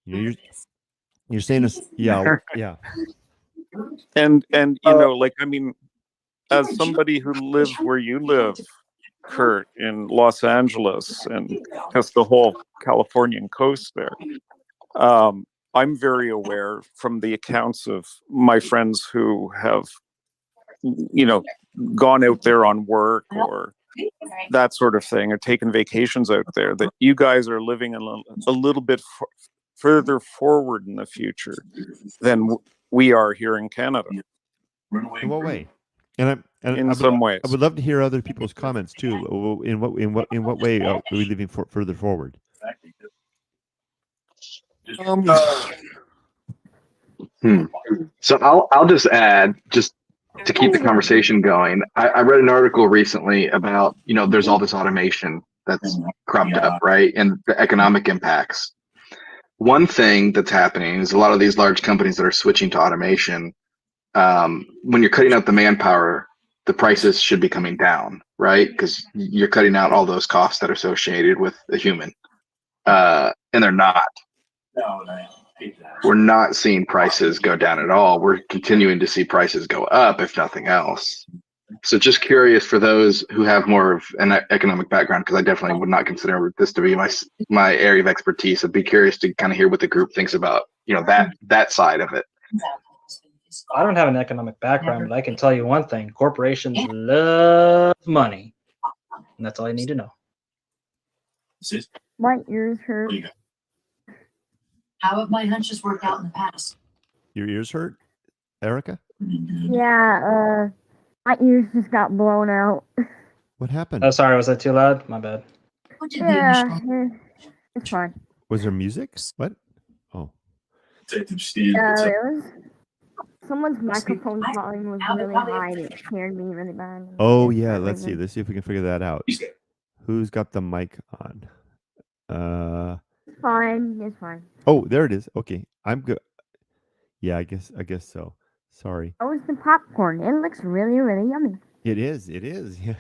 You're saying this, yeah. And as somebody who lives where you live, Kurt, in Los Angeles, and has the whole Californian coast there, I'm very aware from the accounts of my friends who have, gone out there on work or that sort of thing, or taken vacations out there, that you guys are living a little bit further forward in the future than we are here in Canada. In what way? And in some ways, I would love to hear other people's comments too. In what way are we living further forward? So I'll just add, just to keep the conversation going. I read an article recently about, there's all this automation that's cropped up, right, and the economic impacts. One thing that's happening is a lot of these large companies that are switching to automation, when you're cutting out the manpower, the prices should be coming down, right? Because you're cutting out all those costs that are associated with a human, and they're not. We're not seeing prices go down at all. We're continuing to see prices go up, if nothing else. So just curious for those who have more of an economic background, because I definitely would not consider this to be my area of expertise. I'd be curious to kind of hear what the group thinks about, that side of it. I don't have an economic background, but I can tell you one thing: corporations love money, and that's all you need to know. My ears hurt. How have my hunches worked out in the past? Your ears hurt, Erica? Yeah, my ears just got blown out. What happened? Oh, sorry, was that too loud? My bad. What did the Yeah, initial it's fine. Was there music? What? Oh, It was someone's microphone volume was really high and it scared me really bad. oh For yeah. that Let's see. reason. Let's see if we can figure that out. Who's got the mic on? Fine, it's fine. Oh, there it is. Okay, I'm good. Yeah, I guess so. Sorry. That was the popcorn. It looks really, really yummy. It is. It is. Yeah.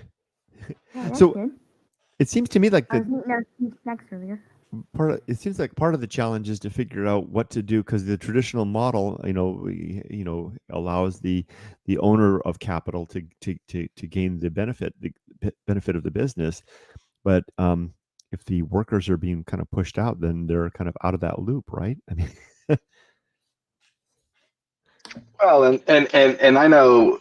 Yeah, that's So good. it seems to me like I the was eating some snacks earlier. it seems like part of the challenge is to figure out what to do, because the traditional model, allows the owner of capital to gain the benefit of the business, but if the workers are being kind of pushed out, then they're kind of out of that loop, right? I mean, Well, and I know,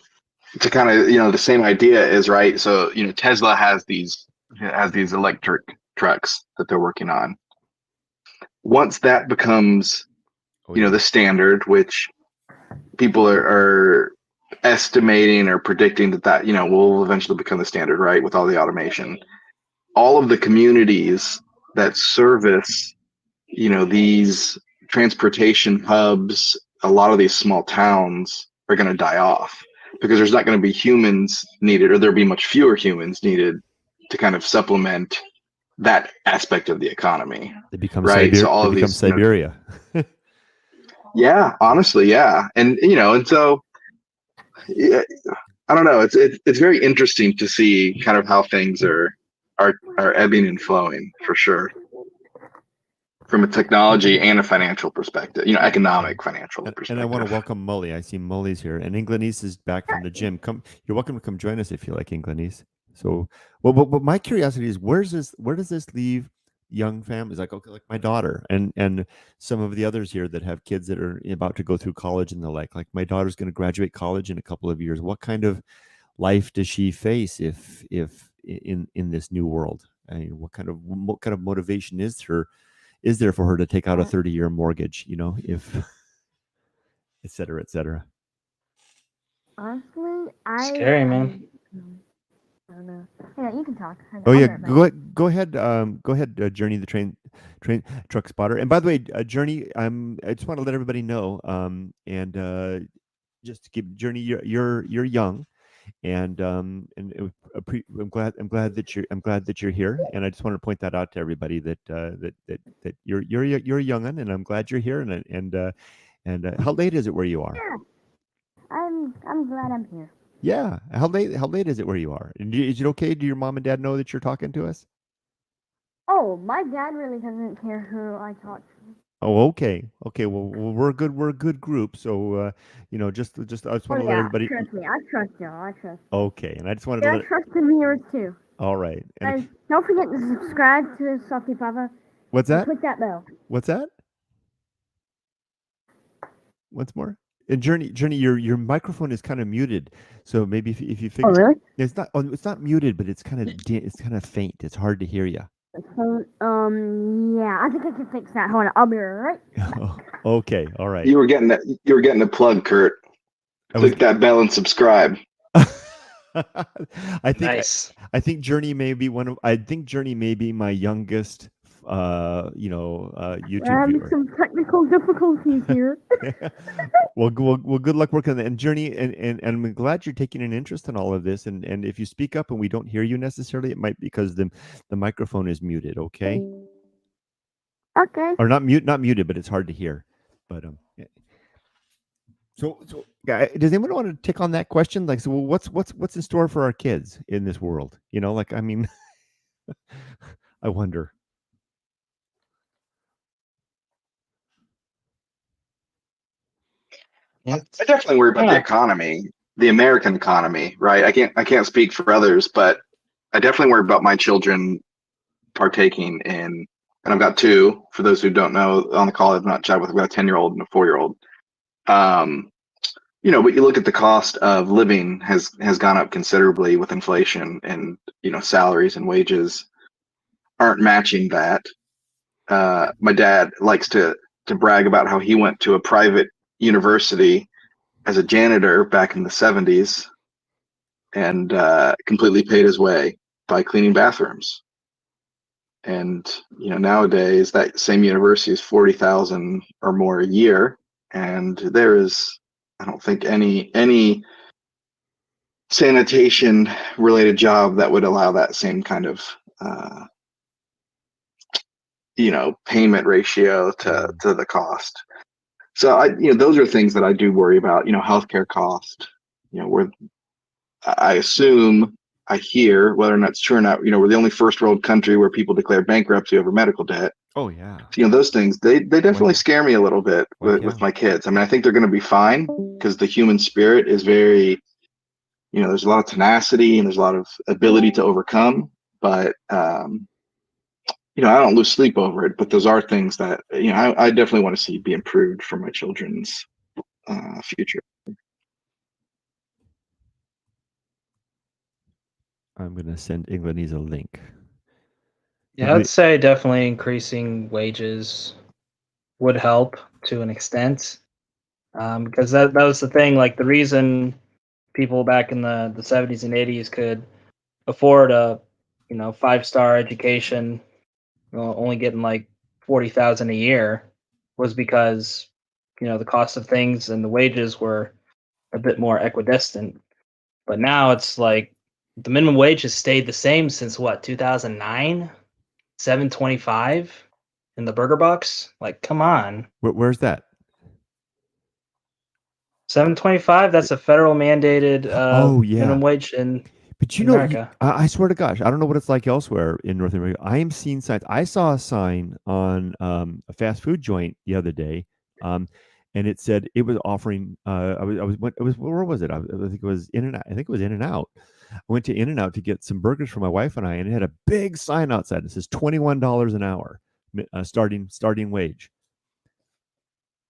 to kind of, the same idea is right. So, Tesla has these electric trucks that they're working on. Once that becomes, oh, yeah. the standard, which people are estimating or predicting that will eventually become the standard, right? With all the automation, all of the communities that service, these transportation hubs, a lot of these small towns are going to die off, because there's not going to be humans needed, or there'll be much fewer humans needed to kind of supplement that aspect of the economy. They become right. So all they of become these, Siberia. yeah, honestly, yeah, and so yeah, I don't know. It's very interesting to see kind of how things are ebbing and flowing, for sure, from a technology and a financial perspective, economic, financial perspective. And I want to welcome Mully. I see Mully's here, and Inglenice is back from the gym. You're welcome to come join us if you like, Inglenice. So, but my curiosity is, where does this leave young families? Like, okay, like my daughter and some of the others here that have kids that are about to go through college and the like. Like, my daughter's going to graduate college in a couple of years. What kind of life does she face if in this new world? I mean, what kind of motivation is there for her to take out a 30-year mortgage, if et cetera, et cetera? Honestly, Scary, man. I don't know. Yeah, you can talk. Oh yeah, go ahead, Journey the train truck spotter. And by the way, Journey, I just want to let everybody know, and just to keep Journey, you're young, and I'm glad that you're here, and I just want to point that out to everybody that you're a young'un, and I'm glad you're here, and how late is it where you are? Yeah, I'm glad I'm here. Yeah, how late is it where you are? And is it okay? Do your mom and dad know that you're talking to us? Oh, my dad really doesn't care who I talk to. Oh, okay. Well, we're a good group. So, just I just want to let everybody. Trust me, I trust y'all. I trust. Okay, and I just wanted Yeah, to I let. trust the viewers too. All right. And Guys, don't forget to subscribe to softypapa. what's that? Click that bell. What's that? Once more. And Journey, your microphone is kind of muted. So maybe if you figure. Oh, really? It's not. Oh, it's not muted, but it's kind of faint. It's hard to hear you. Yeah, I think I can fix that. Hold on, I'll be right back. Okay. All right. You were getting the plug, Kurt. Click that bell and subscribe. I think Nice. I think Journey may be my youngest YouTube I'm having viewer. some technical difficulties here. Well, good luck working on that. And Journey, and I'm glad you're taking an interest in all of this. And if you speak up and we don't hear you necessarily, it might be because the microphone is muted. Okay. Okay. Or not muted, but it's hard to hear. But yeah. So does anyone want to take on that question? Like, so what's in store for our kids in this world? Like, I mean, I wonder. I definitely worry about the economy, the American economy, right? I can't speak for others, but I definitely worry about my children partaking in, and I've got two, for those who don't know on the call, I've not chatted with, I've got a 10-year-old and a 4-year-old. but you look at the cost of living has gone up considerably with inflation, and salaries and wages aren't matching that. My dad likes to brag about how he went to a private university as a janitor back in the 70s and completely paid his way by cleaning bathrooms. And nowadays that same university is $40,000 or more a year, and there is, I don't think, any sanitation related job that would allow that same kind of payment ratio to the cost. So those are things that I do worry about. Healthcare cost. Where I assume, I hear, whether or not it's true or not, we're the only first world country where people declare bankruptcy over medical debt. Oh yeah. Those things, they definitely scare me a little bit with my kids. I mean, I think they're going to be fine because the human spirit is very, there's a lot of tenacity and there's a lot of ability to overcome. But I don't lose sleep over it. But those are things that I definitely want to see be improved for my children's future. I'm gonna send Englandese a link. Yeah, I'd say definitely increasing wages would help to an extent, because that was the thing. Like the reason people back in the 70s and 80s could afford a 5-star education, only getting like 40,000 a year, was because the cost of things and the wages were a bit more equidistant. But now it's like the minimum wage has stayed the same since what, 2009? $7.25 in the burger box? Like, come on. Where's that? $7.25, that's a federal mandated minimum wage in But America. I swear to gosh, I don't know what it's like elsewhere in North America. I am seeing signs. I saw a sign on a fast food joint the other day, and it said it was offering. Where was it? I think it was In and Out. I think it was In and Out. I went to In and Out to get some burgers for my wife and I, and it had a big sign outside. It says $21 an hour, starting wage.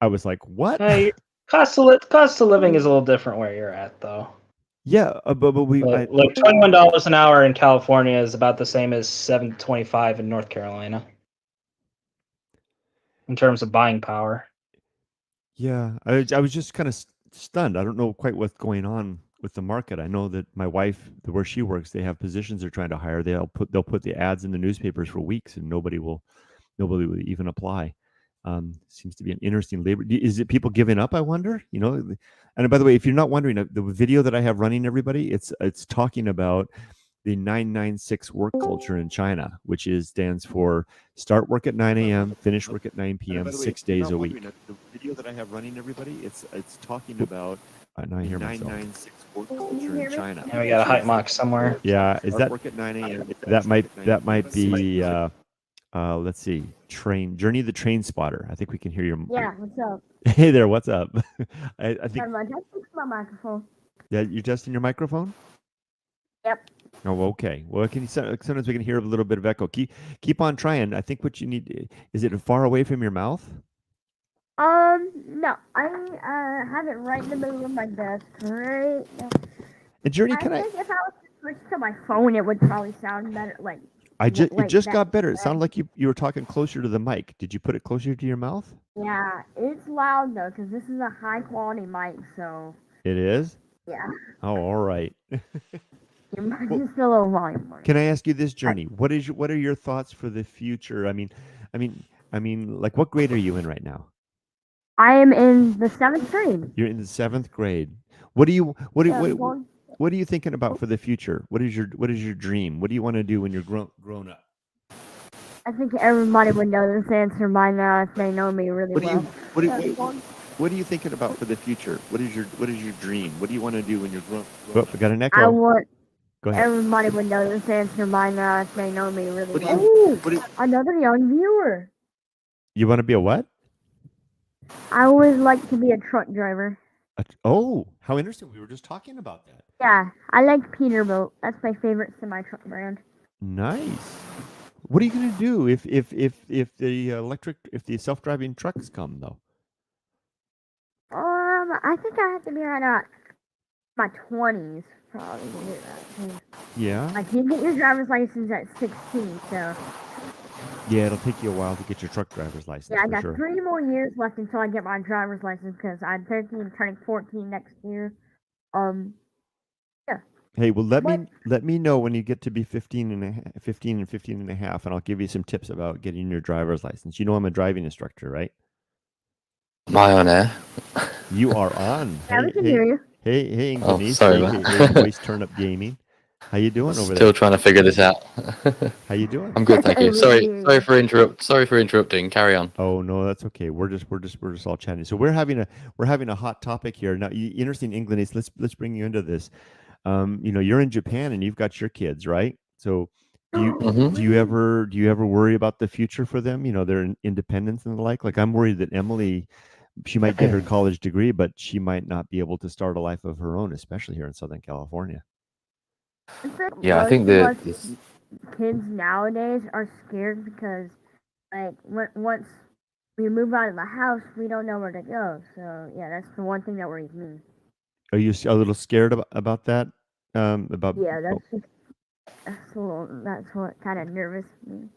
I was like, what? Cost of living is a little different where you're at, though. Yeah, but like $21 an hour in California is about the same as $7.25 in North Carolina in terms of buying power. Yeah, I was just kind of stunned. I don't know quite what's going on with the market. I know that my wife, where she works, they have positions they're trying to hire. They'll put the ads in the newspapers for weeks, and nobody will even apply. Seems to be an interesting labor. Is it people giving up? I wonder. And by the way, if you're not wondering, the video that I have running, everybody, it's talking about the 996 work culture in China, which stands for start work at 9 a.m., finish work at 9 p.m., 6 days a week. The video that I have running, everybody, it's talking about now I hear myself. 996 work culture in China. Yeah, we got a hype mock somewhere. Yeah, is that work at 9 a.m.? That might be. Let's see. Journey the Train Spotter. I think we can hear your. Yeah, what's up? Hey there, what's up? I think. I'm testing my microphone. Yeah, you're testing your microphone? Yep. Oh, okay. Well, sometimes we can hear a little bit of echo. Keep on trying. I think what you need is it far away from your mouth? No. I have it right in the middle of my desk, right? And Journey, I think if I was to switch to my phone, it would probably sound better. It just got better. It sounded like you were talking closer to the mic. Did you put it closer to your mouth? Yeah, it's loud though, because this is a high quality mic, so. It is? Yeah. Oh, all right. Your mic is still a little volume more. Can I ask you this, Journey? What are your thoughts for the future? I mean, like, what grade are you in right now? I am in the 7th grade. You're in the 7th grade. What are you thinking about for the future? What is your dream? What do you want to do when you're grown up? I think everybody would know this answer by now if they know me really well. What are you thinking about for the future? What is your dream? What do you want to do when you're grown up? Oh, we got an echo. Go ahead. Everybody would know this answer by now if they know me really well. Another young viewer. You want to be a what? I always like to be a truck driver. Oh, how interesting. We were just talking about that. Yeah, I like Peterbilt. That's my favorite semi-truck brand. Nice. What are you going to do if the self-driving trucks come though? I think I have to be around my 20s probably to do that. 'cause, Yeah. like, you get your driver's license at 16, so Yeah, it'll take you a while to get your truck driver's license yeah, I for got sure. 3 more years left until I get my driver's license because I'm 13 and turning 14 next year. Hey, well, let What? me know when you get to be 15 and 15 and a half, and I'll give you some tips about getting your driver's license. You know I'm a driving instructor, right? Am I on air? You are on. Yeah, we can hear you. Hey, Oh, Inglenise, sorry, aka man. Voice Turn Up Gaming. How you doing over Still there? trying to figure this out. How you doing? I'm good, thank you. We Sorry can hear you. sorry for interrupting. Carry on. Oh no, that's okay. We're just all chatting. So we're having a hot topic here now. Interesting, Inglenise. Let's bring you into this. You're in Japan and you've got your kids, right? So do you Mhm. do you ever worry about the future for them? Their independence and the like. Like I'm worried that Emily, she might get her college degree, but she might not be able to start a life of her own, especially here in Southern California. Yeah, I think most of that us kids nowadays are scared because, like, once we move out of the house, we don't know where to go. So yeah, that's the one thing that worries me. Are you a little scared about that? About Yeah, that's what kind of nervous me.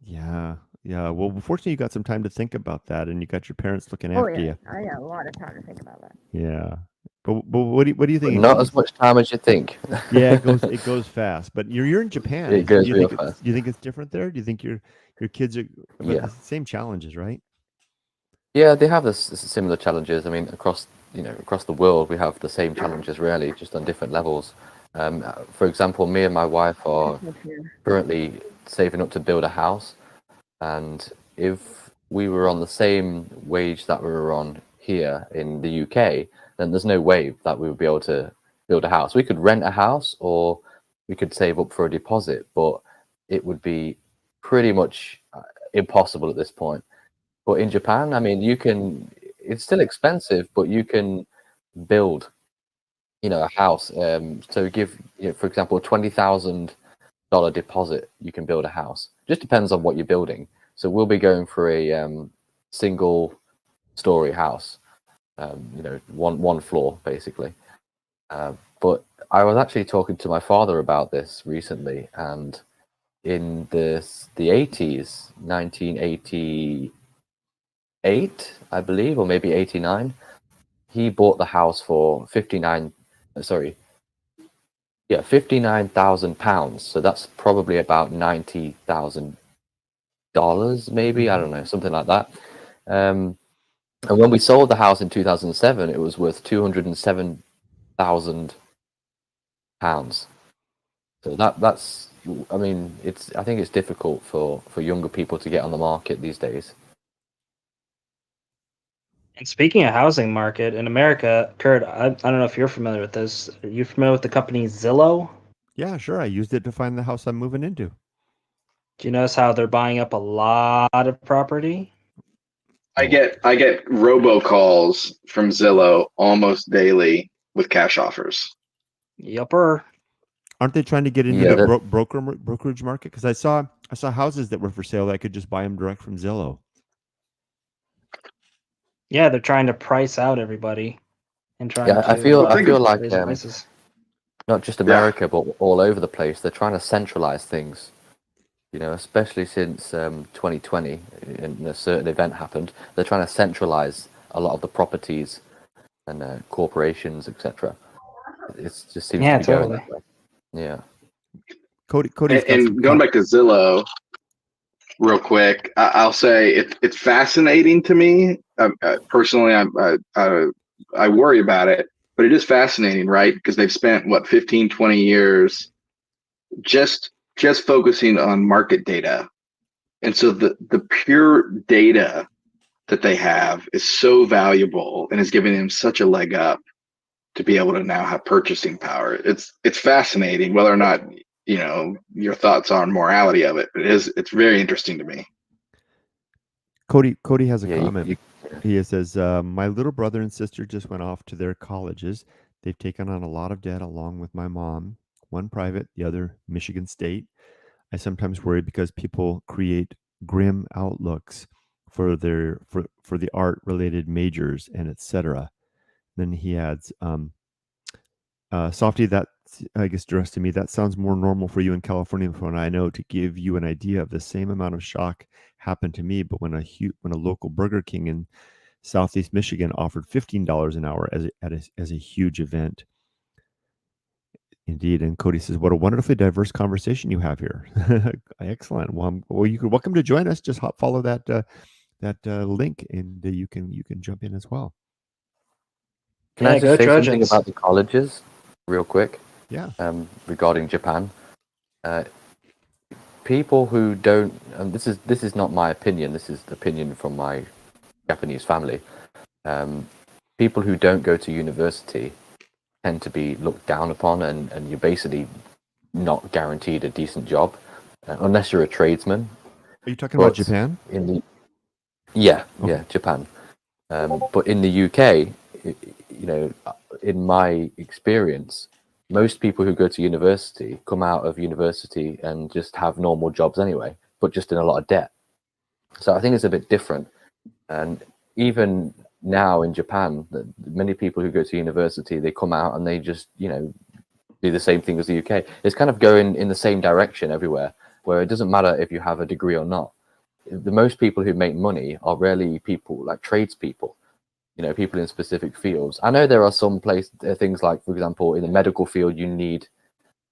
yeah. Well, fortunately, you got some time to think about that, and you got your parents looking Oh after yeah, you. I got a lot of time to think about that. Yeah. But what do you think? not as much time as you think. Yeah, it goes fast. But you're in Japan. It goes real fast. Do you think it's different there? Do you think your kids are about Yeah. the same challenges, right? Yeah, they have this similar challenges. I mean, across the world, we have the same challenges, really, just on different levels. For example, me and my wife are currently saving up to build a house, and if we were on the same wage that we were on here in the UK, then there's no way that we would be able to build a house. We could rent a house or we could save up for a deposit, but it would be pretty much impossible at this point. But in Japan, I mean, it's still expensive, but you can build, a house. So give, for example, $20,000 deposit, you can build a house. Just depends on what you're building. So we'll be going for a single story house, one floor basically. But I was actually talking to my father about this recently, and in the 80s, 1988, I believe, or maybe 89, he bought the house for £59,000. So that's probably about $90,000, maybe, I don't know, something like that. And when we sold the house in 2007, it was worth £207,000. So that's, I mean, I think it's difficult for younger people to get on the market these days. And speaking of housing market in America, Kurt, I don't know if you're familiar with this. Are you familiar with the company Zillow? Yeah, sure. I used it to find the house I'm moving into. Do you notice how they're buying up a lot of property? I get robocalls from Zillow almost daily with cash offers. Yupper. Aren't they trying to get into Yeah, the brokerage market? Because I saw houses that were for sale that I could just buy them direct from Zillow. Yeah, they're trying to price out everybody and trying Yeah, to I feel like raise prices. not just America, but all over the place, they're trying to centralize things. Especially since 2020, and a certain event happened, they're trying to centralize a lot of the properties and corporations, etc. It just seems to be going that way. Yeah. Cody's got and some going back to Zillow real quick, I'll say it's fascinating to me. Personally, I worry about it, but it is fascinating, right? Because they've spent 15, 20 years just focusing on market data. And so the pure data that they have is so valuable and is giving them such a leg up to be able to now have purchasing power. It's fascinating, whether or not your thoughts on morality of it. But it's very interesting to me. Cody has a comment. He says, my little brother and sister just went off to their colleges. They've taken on a lot of debt along with my mom, one private, the other Michigan State. I sometimes worry because people create grim outlooks for the art related majors and etc. Then he adds, Softy, that I guess addressed to me, that sounds more normal for you in California from what I know. To give you an idea of the same amount of shock happened to me, but when a local Burger King in Southeast Michigan offered $15 an hour as a huge event. Indeed. And Cody says, what a wonderfully diverse conversation you have here. Excellent. Well, you could welcome to join us. Just follow that link and you can jump in as well. Can I just say something about the colleges real quick? Yeah. Regarding Japan. People who don't, and this is not my opinion, this is the opinion from my Japanese family. People who don't go to university tend to be looked down upon, and you're basically not guaranteed a decent job unless you're a tradesman. Are you talking about Japan? Yeah, Japan. But in the UK, in my experience, most people who go to university come out of university and just have normal jobs anyway, but just in a lot of debt. So I think it's a bit different. And even now in Japan, many people who go to university, they come out and they just, do the same thing as the UK. It's kind of going in the same direction everywhere, where it doesn't matter if you have a degree or not. The most people who make money are really people like tradespeople, people in specific fields. I know there are some things like, for example, in the medical field, you need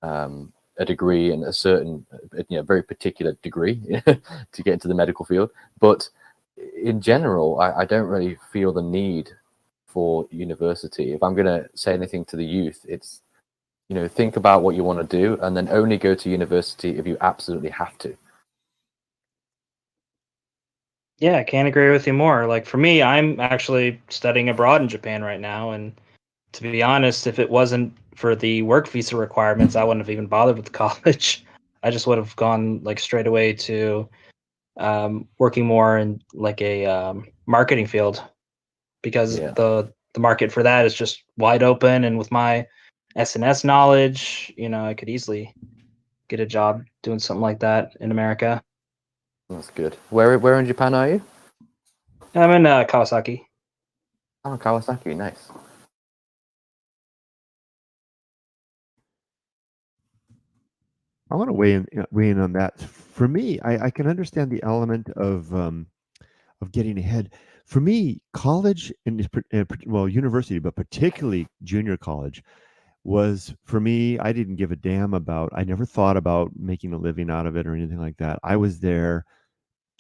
a degree and a certain, very particular degree to get into the medical field. But in general, I don't really feel the need for university. If I'm going to say anything to the youth, it's, think about what you want to do and then only go to university if you absolutely have to. Yeah, I can't agree with you more. Like for me, I'm actually studying abroad in Japan right now. And to be honest, if it wasn't for the work visa requirements, I wouldn't have even bothered with college. I just would have gone like straight away to working more in like a marketing field, because the market for that is just wide open. And with my SNS knowledge, I could easily get a job doing something like that in America. That's good. Where in Japan are you? I'm in Kawasaki. Oh, Kawasaki, nice. I want to weigh in on that. For me, I can understand the element of getting ahead. For me, college and university, but particularly junior college, was for me. I didn't give a damn about. I never thought about making a living out of it or anything like that. I was there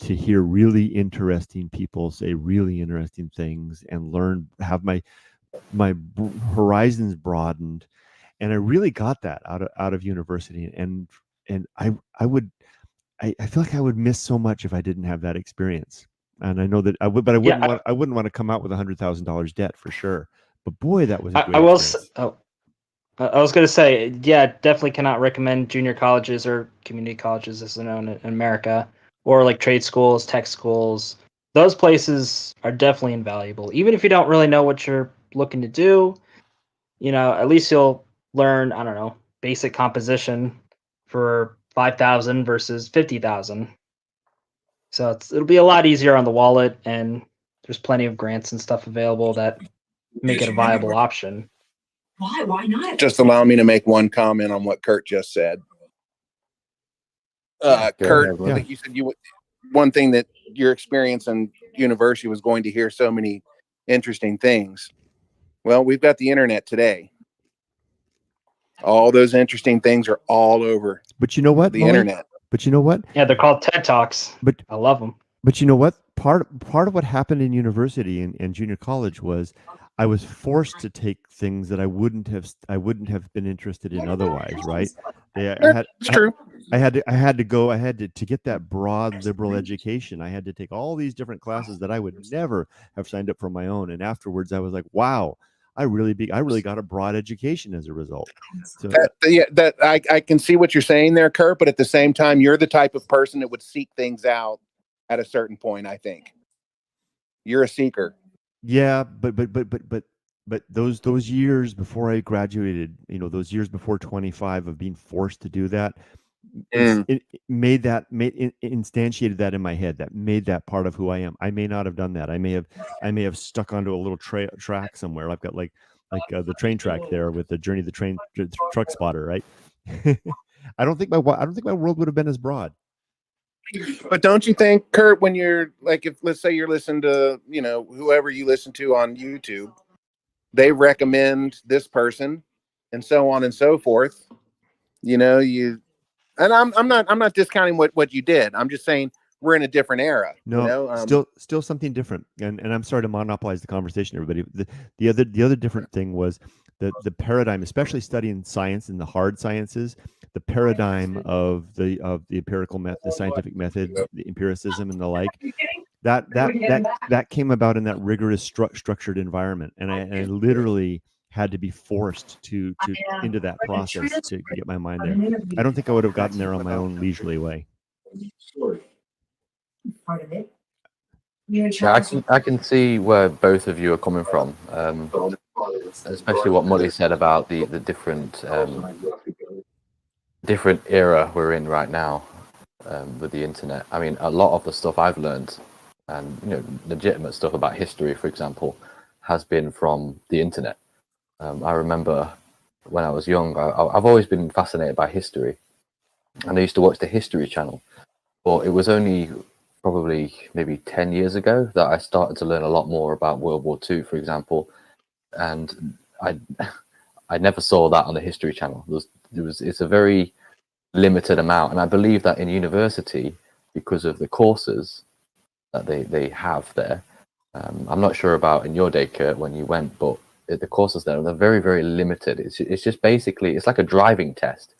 to hear really interesting people say really interesting things and learn, have my horizons broadened, and I really got that out of university. And I feel like I would miss so much if I didn't have that experience. And I know that I would, but I wouldn't want to come out with $100,000 debt for sure. But boy, that was a great experience. I was going to say, definitely cannot recommend junior colleges or community colleges as they're known in America, or like trade schools, tech schools. Those places are definitely invaluable. Even if you don't really know what you're looking to do, at least you'll learn, I don't know, basic composition for 5,000 versus 50,000. So it'll be a lot easier on the wallet, and there's plenty of grants and stuff available that make it a viable option. Why not? Just allow me to make one comment on what Kurt just said. Kurt, I think you said one thing that your experience in university was going to hear so many interesting things. Well, we've got the internet today. All those interesting things are all over. But you know what? The internet. But you know what? Yeah, they're called TED Talks. But I love them. But you know what? Part of what happened in university and junior college was I was forced to take things that I wouldn't have been interested in otherwise, right? It's true. I had to get that broad liberal education. I had to take all these different classes that I would never have signed up for my own. And afterwards I was like, wow, I really got a broad education as a result. So, I can see what you're saying there, Kurt, but at the same time, you're the type of person that would seek things out at a certain point. I think you're a seeker. Yeah, but those years before I graduated, those years before 25 of being forced to do that, it made instantiated that in my head. That made that part of who I am. I may not have done that. I may have stuck onto a little track somewhere. I've got like the train track there with the Journey of the Train Truck Spotter, right? I don't think my world would have been as broad. But don't you think, Kurt, when you're like, if let's say you're listening to, whoever you listen to on YouTube, they recommend this person and so on and so forth, and I'm not discounting what you did. I'm just saying we're in a different era. No, still something different. And I'm sorry to monopolize the conversation, everybody. The other different thing was the paradigm, especially studying science and the hard sciences, the paradigm of the empirical method, the scientific method, the empiricism and the like. That came about in that rigorous structured environment, and I literally had to be forced to into that process to get my mind there. I don't think I would have gotten there on my own leisurely way. Part of it. Yeah, I can see where both of you are coming from, especially what Mully said about the different era we're in right now with the internet. I mean, a lot of the stuff I've learned, and legitimate stuff about history, for example, has been from the internet. I remember when I was young, I've always been fascinated by history, and I used to watch the History Channel. But it was only probably maybe 10 years ago that I started to learn a lot more about World War II, for example, and I never saw that on the History Channel. It's a very limited amount, and I believe that in university, because of the courses that they have there, I'm not sure about in your day, Kurt, when you went, but the courses there, they're very, very limited. It's just basically, it's like a driving test.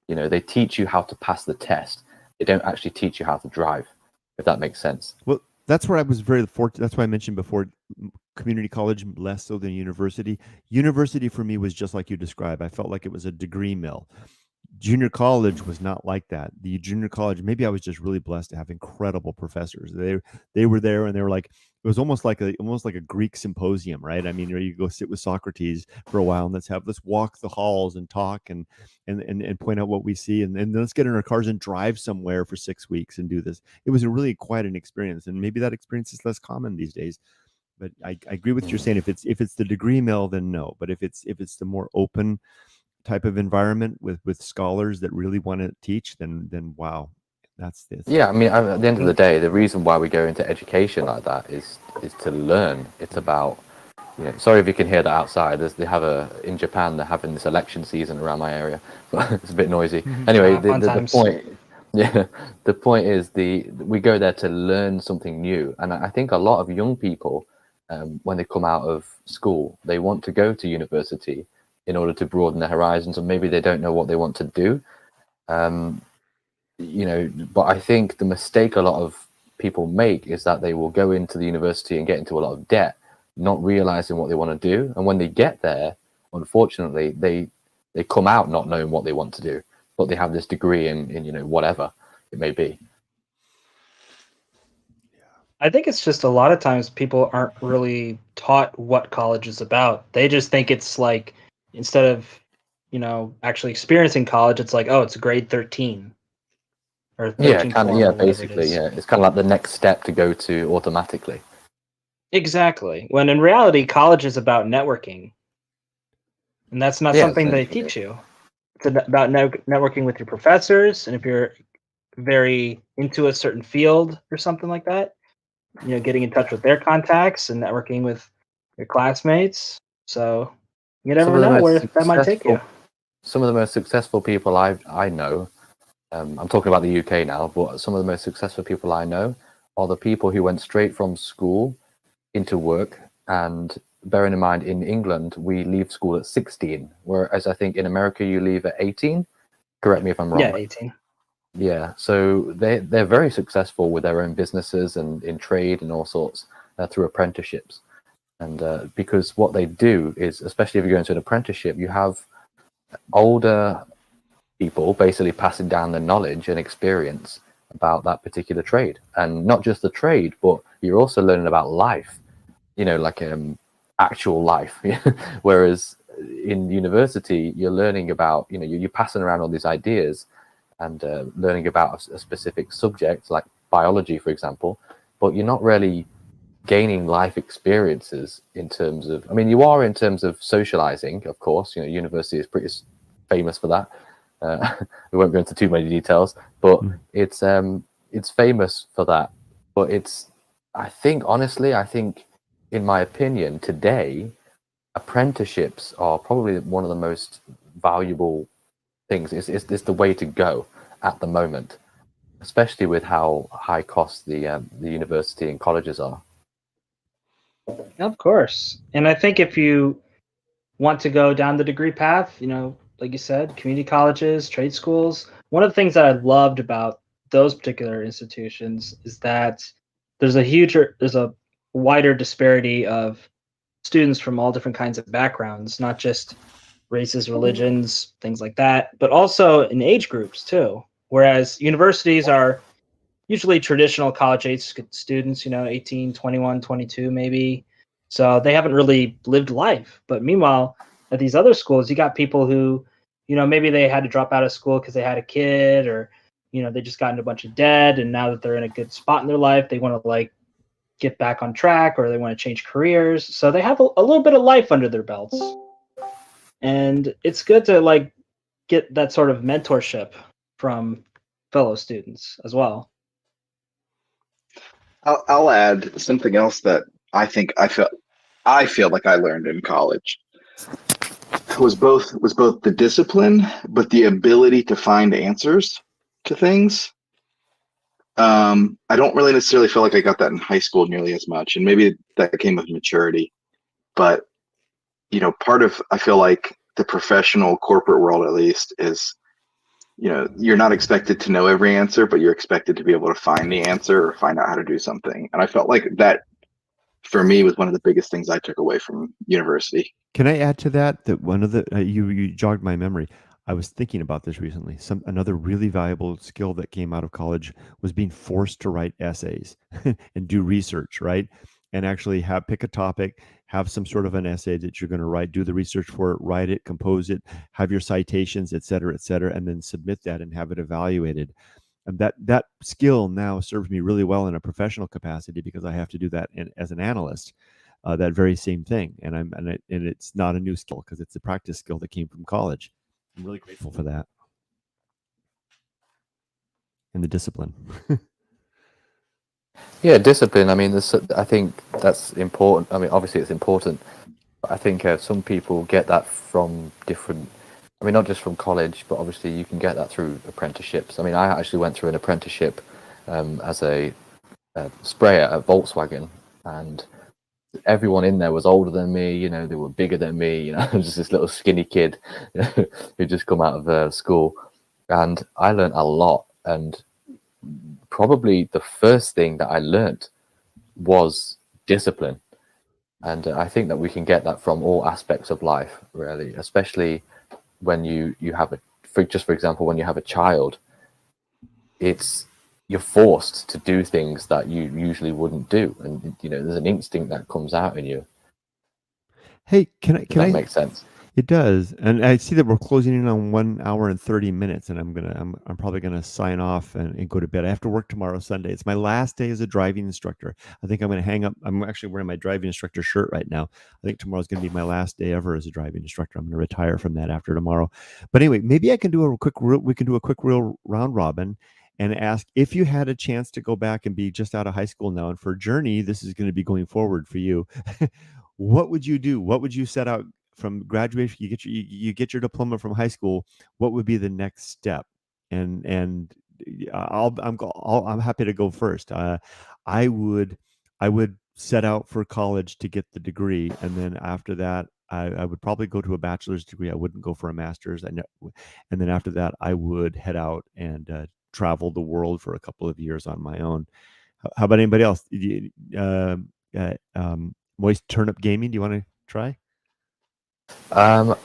They teach you how to pass the test. They don't actually teach you how to drive, if that makes sense. Well, that's where I was very fortunate. That's why I mentioned before, community college less so than university. University for me was just like you described. I felt like it was a degree mill. Junior college was not like that. The junior college, maybe I was just really blessed to have incredible professors. They were there, and they were like, it was almost like a Greek symposium, right? I mean, you go sit with Socrates for a while, and let's walk the halls and talk and point out what we see, and then let's get in our cars and drive somewhere for 6 weeks and do this. It was really quite an experience, and maybe that experience is less common these days. But I agree with what you're saying. If it's the degree mill, then no. But if it's the more open type of environment with scholars that really want to teach, then wow, that's this. Yeah, I mean, at the end of the day, the reason why we go into education like that is to learn. It's about, sorry if you can hear that outside. In Japan, they're having this election season around my area, but it's a bit noisy. Anyway, the point, the point is we go there to learn something new, and I think a lot of young people, when they come out of school, they want to go to university in order to broaden their horizons, and maybe they don't know what they want to do. But I think the mistake a lot of people make is that they will go into the university and get into a lot of debt, not realizing what they want to do. And when they get there, unfortunately, they come out not knowing what they want to do, but they have this degree in whatever it may be. I think it's just a lot of times people aren't really taught what college is about. They just think it's like, instead of, actually experiencing college, it's like, oh, it's grade 13 or 13 basically, it's kind of like the next step to go to automatically. Exactly. When in reality, college is about networking, and that's not something they teach you. It's about networking with your professors, and if you're very into a certain field or something like that, getting in touch with their contacts and networking with your classmates. So you never know where that might take you. Some of the most successful people I know, I'm talking about the UK now, but some of the most successful people I know are the people who went straight from school into work. And bearing in mind, in England, we leave school at 16, whereas I think in America you leave at 18. Correct me if I'm wrong. Yeah, 18. Yeah, so they're very successful with their own businesses and in trade and all sorts through apprenticeships. And because what they do is, especially if you go into an apprenticeship, you have older people basically passing down the knowledge and experience about that particular trade. And not just the trade, but you're also learning about life, like actual life. Whereas in university, you're learning about, you're passing around all these ideas, and learning about a specific subject like biology, for example, but you're not really gaining life experiences in terms of, I mean, you are in terms of socializing, of course. You know, university is pretty famous for that. We won't go into too many details, but it's famous for that. But I think, honestly, in my opinion, today, apprenticeships are probably one of the most valuable things. It's the way to go at the moment, especially with how high cost the university and colleges are. Of course. And I think if you want to go down the degree path, you know, like you said, community colleges, trade schools, one of the things that I loved about those particular institutions is that there's a wider disparity of students from all different kinds of backgrounds, not just races, religions, things like that, but also in age groups too. Whereas universities are usually traditional college age students, you know, 18, 21, 22 maybe. So they haven't really lived life. But meanwhile, at these other schools, you got people who, you know, maybe they had to drop out of school because they had a kid, or, you know, they just got into a bunch of debt. And now that they're in a good spot in their life, they want to like get back on track, or they want to change careers. So they have a little bit of life under their belts. And it's good to like get that sort of mentorship from fellow students as well. I'll add something else that I feel like I learned in college was both the discipline, but the ability to find answers to things. I don't really necessarily feel like I got that in high school nearly as much, and maybe that came with maturity. But you know, part of I feel like the professional corporate world, at least, is, you know, you're not expected to know every answer, but you're expected to be able to find the answer or find out how to do something. And I felt like that, for me, was one of the biggest things I took away from university. Can I add to that one of the you jogged my memory. I was thinking about this recently. Another really valuable skill that came out of college was being forced to write essays and do research, right? And actually pick a topic, have some sort of an essay that you're going to write, do the research for it, write it, compose it, have your citations, et cetera, and then submit that and have it evaluated. And that skill now serves me really well in a professional capacity, because I have to do that as an analyst. That very same thing, and it's not a new skill, because it's a practice skill that came from college. I'm really grateful for that, and the discipline. Yeah, discipline. I mean, I think that's important. I mean, obviously it's important, but I think some people get that from different. I mean, not just from college, but obviously you can get that through apprenticeships. I mean, I actually went through an apprenticeship as a sprayer at Volkswagen, and everyone in there was older than me. You know, they were bigger than me. You know, I was just this little skinny kid who just come out of school, and I learned a lot. And probably the first thing that I learned was discipline. And I think that we can get that from all aspects of life, really, especially when you have for example, when you have a child, you're forced to do things that you usually wouldn't do. And, you know, there's an instinct that comes out in you. Hey, can that make sense? It does, and I see that we're closing in on 1 hour and 30 minutes, and I'm probably gonna sign off and go to bed. I have to work tomorrow, Sunday. It's my last day as a driving instructor. I think I'm gonna hang up. I'm actually wearing my driving instructor shirt right now. I think tomorrow's gonna be my last day ever as a driving instructor. I'm gonna retire from that after tomorrow. But anyway, maybe I can do we can do a quick real round robin and ask, if you had a chance to go back and be just out of high school now, and for Journey, this is going to be going forward for you. What would you do? What would you set out from graduation? You get your diploma from high school. What would be the next step? And I'm happy to go first. I would set out for college to get the degree, and then after that, I would probably go to a bachelor's degree. I wouldn't go for a master's. And then after that, I would head out and travel the world for a couple of years on my own. How about anybody else? Moist Turnip Gaming, do you want to try? I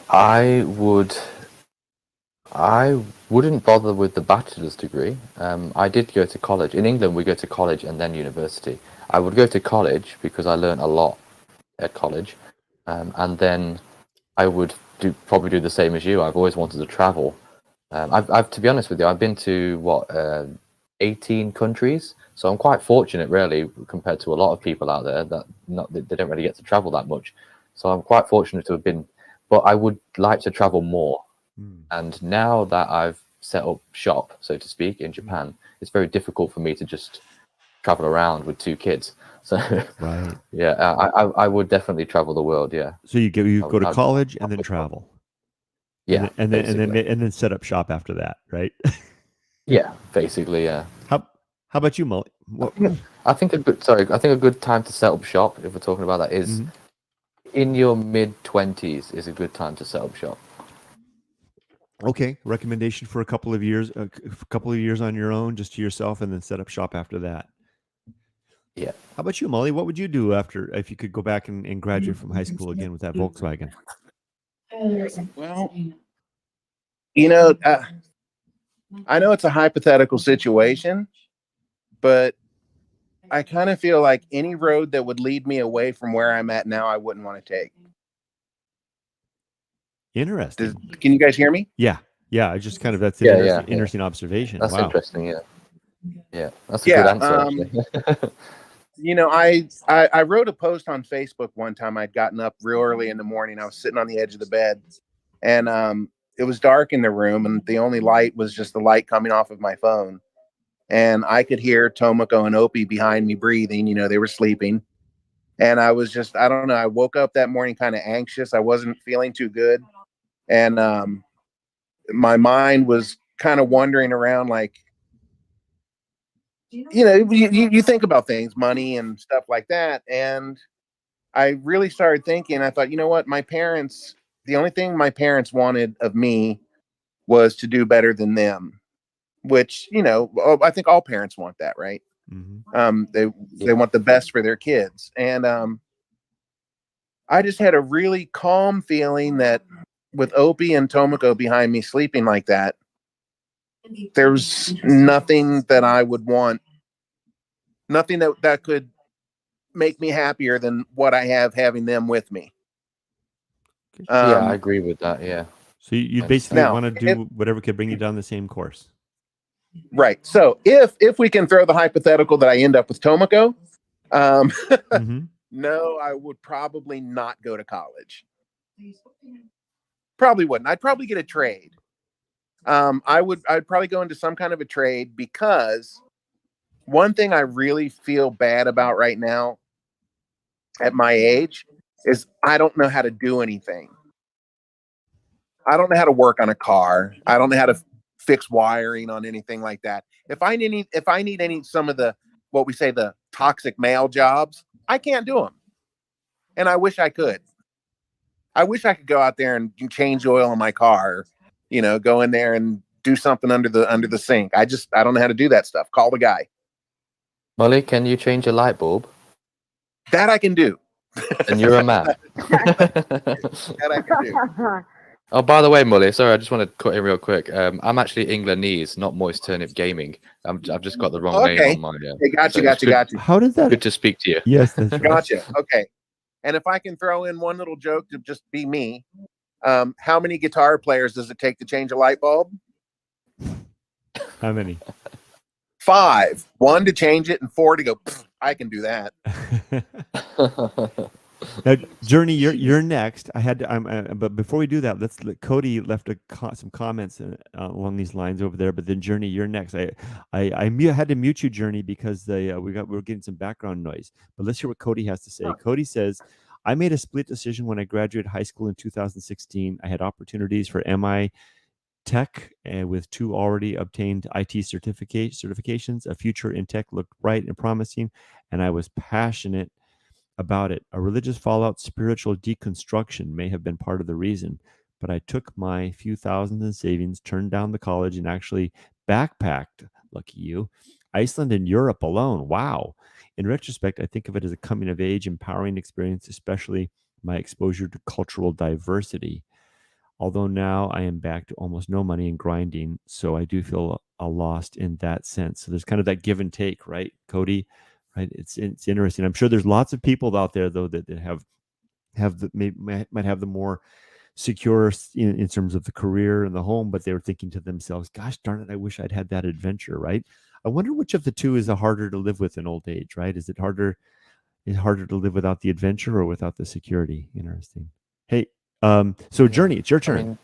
wouldn't bother with the bachelor's degree. I did go to college. In England, we go to college and then university. I would go to college because I learned a lot at college. And then I would probably do the same as you. I've always wanted to travel. I've to be honest with you, I've been to 18 countries, so I'm quite fortunate, really, compared to a lot of people out there that they don't really get to travel that much. So I'm quite fortunate to have been, but I would like to travel more. And now that I've set up shop, so to speak, in Japan, it's very difficult for me to just travel around with 2 kids. So Right. yeah, I would definitely travel the world. Yeah. So you go to I'd- college and then I'd- travel. Yeah, and basically. then set up shop after that, right? Yeah, basically, yeah. How about you, Mully? What? I think a good time to set up shop, if we're talking about that, is in your mid-20s is a good time to set up shop. Okay, recommendation for a couple of years on your own, just to yourself, and then set up shop after that. Yeah. How about you, Mully? What would you do if you could go back and graduate from high school again with that Volkswagen? Well, I know it's a hypothetical situation, but I kind of feel like any road that would lead me away from where I'm at now, I wouldn't want to take. Interesting. Can you guys hear me? Yeah. That's an interesting observation. That's wow. Interesting. Yeah. That's a good answer. Actually. I wrote a post on Facebook one time. I'd gotten up real early in the morning. I was sitting on the edge of the bed, and it was dark in the room, and the only light was just the light coming off of my phone. And I could hear Tomoko and Opie behind me breathing. They were sleeping. And I was just, I don't know. I woke up that morning kind of anxious. I wasn't feeling too good. And my mind was kind of wandering around like, you think about things, money and stuff like that. And I really started thinking, I thought, you know what? The only thing my parents wanted of me was to do better than them, which, I think all parents want that, right? They want the best for their kids. And I just had a really calm feeling that with Opie and Tomoko behind me sleeping like that, there's nothing that I would want, nothing that could make me happier than what I have having them with me. Yeah, I agree with that. Yeah. So you basically want to do whatever could bring you down the same course. Right. So if we can throw the hypothetical that I end up with Tomoko, no, I would probably not go to college. Probably wouldn't. I'd probably get a trade. I'd probably go into some kind of a trade, because one thing I really feel bad about right now at my age is I don't know how to do anything. I don't know how to work on a car. I don't know how to fix wiring on anything like that. If I need some of the, what we say, the toxic male jobs, I can't do them. And I wish I could. I wish I could go out there and change oil in my car, go in there and do something under the sink. I don't know how to do that stuff. Call the guy. Molly, can you change a light bulb? That I can do. And you're a man. That I can do. Oh, by the way, Mully, sorry, I just want to cut in real quick. I'm actually Englandese, not Moist Turnip Gaming. I've just got the wrong name on my. Hey, got you. How does that? Good to speak to you. Yes, that's right. Gotcha. Okay. And if I can throw in one little joke to just be me, how many guitar players does it take to change a light bulb? How many? 5. 1 to change it, and 4 to go. I can do that. Now, Journey, you're next. I had to, but before we do that, Cody left some comments along these lines over there. But then, Journey, you're next. I had to mute you, Journey, because we're getting some background noise. But let's hear what Cody has to say. Cody says, "I made a split decision when I graduated high school in 2016. I had opportunities for MI Tech with 2 already obtained IT certifications. A future in tech looked bright and promising, and I was passionate about it. A religious fallout, spiritual deconstruction may have been part of the reason, but I took my few thousands in savings, turned down the college, and actually backpacked, lucky you, Iceland and Europe alone. Wow. In retrospect, I think of it as a coming of age, empowering experience, especially my exposure to cultural diversity. Although now I am back to almost no money and grinding, so I do feel lost in that sense." So there's kind of that give and take, right, Cody? Right? It's interesting. I'm sure there's lots of people out there though that have might have the more secure in terms of the career and the home, but they were thinking to themselves, gosh darn it, I wish I'd had that adventure, right? I wonder which of the two is harder to live with in old age, right? Is it harder to live without the adventure or without the security? Interesting. Hey, so Journey, it's your turn.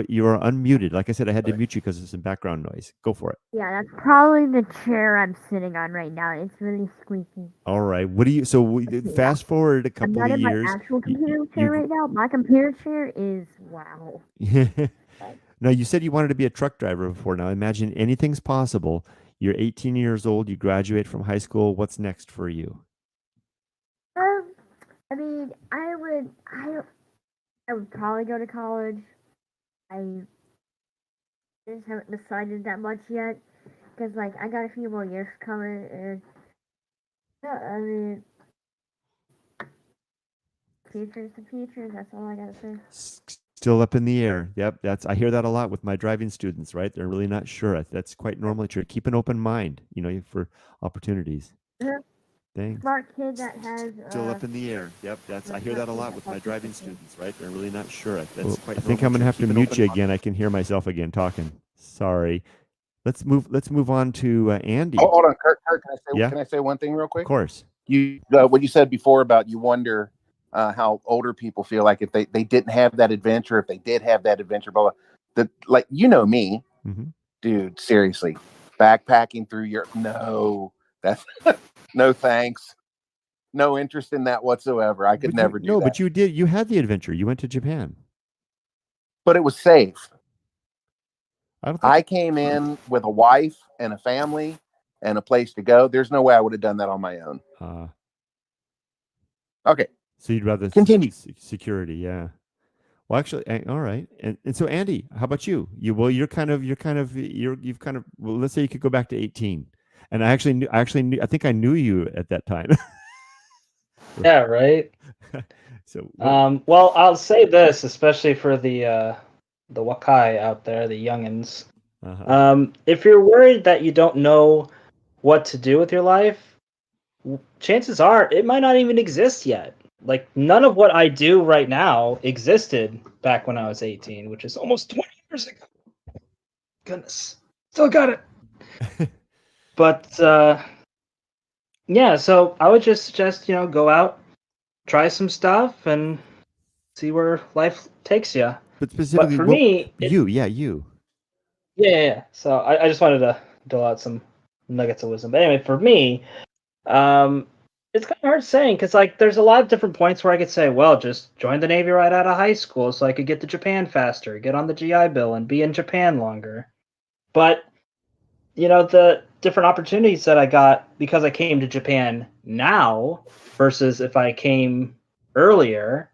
You are unmuted. Like I said, I had to mute you because of some background noise. Go for it. Yeah, that's probably the chair I'm sitting on right now. It's really squeaky. All right. What do you? So fast forward a I'm couple not of in years. my actual computer chair right now. My computer chair is wow. Now, you said you wanted to be a truck driver before. Now, imagine anything's possible. You're 18 years old. You graduate from high school. What's next for you? I mean, I would probably go to college. I just haven't decided that much yet, because like I got a few more years coming, and I mean, future's the future. That's all I gotta say. Still up in the air. Yep, I hear that a lot with my driving students. Right, they're really not sure. That's quite normal. Keep an open mind, for opportunities. Thanks. Smart kid that has still up in the air. Yep, I hear that a lot with my driving students. Right, they're really not sure. That's quite. I think I'm gonna have to mute you again. I can hear myself again talking. Sorry. Let's move on to Andy. Oh, hold on, Kurt. Can I say one thing real quick? Of course. What you said before about you wonder how older people feel like if they didn't have that adventure, if they did have that adventure, blah blah. Like me, dude. Seriously, backpacking through Europe. No, that's no thanks. No interest in that whatsoever. I could never do that. No, but you did. You had the adventure. You went to Japan. But it was safe. I came in with a wife and a family and a place to go. There's no way I would have done that on my own. Okay. So you'd rather continue security, yeah. Well, actually, all right. And so Andy, how about you? You've kind of. Well, let's say you could go back to 18, and I think I knew you at that time. Yeah. Right. So. Well, I'll say this, especially for the Wakai out there, the youngins. If you're worried that you don't know what to do with your life, chances are it might not even exist yet. Like, none of what I do right now existed back when I was 18, which is almost 20 years ago. Goodness. Still got it. But, yeah, so I would just suggest, go out, try some stuff, and see where life takes you. But specifically, for me... you. Yeah. So I just wanted to dole out some nuggets of wisdom. But anyway, for me, it's kind of hard saying because there's a lot of different points where I could say, well, just join the Navy right out of high school so I could get to Japan faster, get on the GI Bill, and be in Japan longer. But the different opportunities that I got because I came to Japan now versus if I came earlier,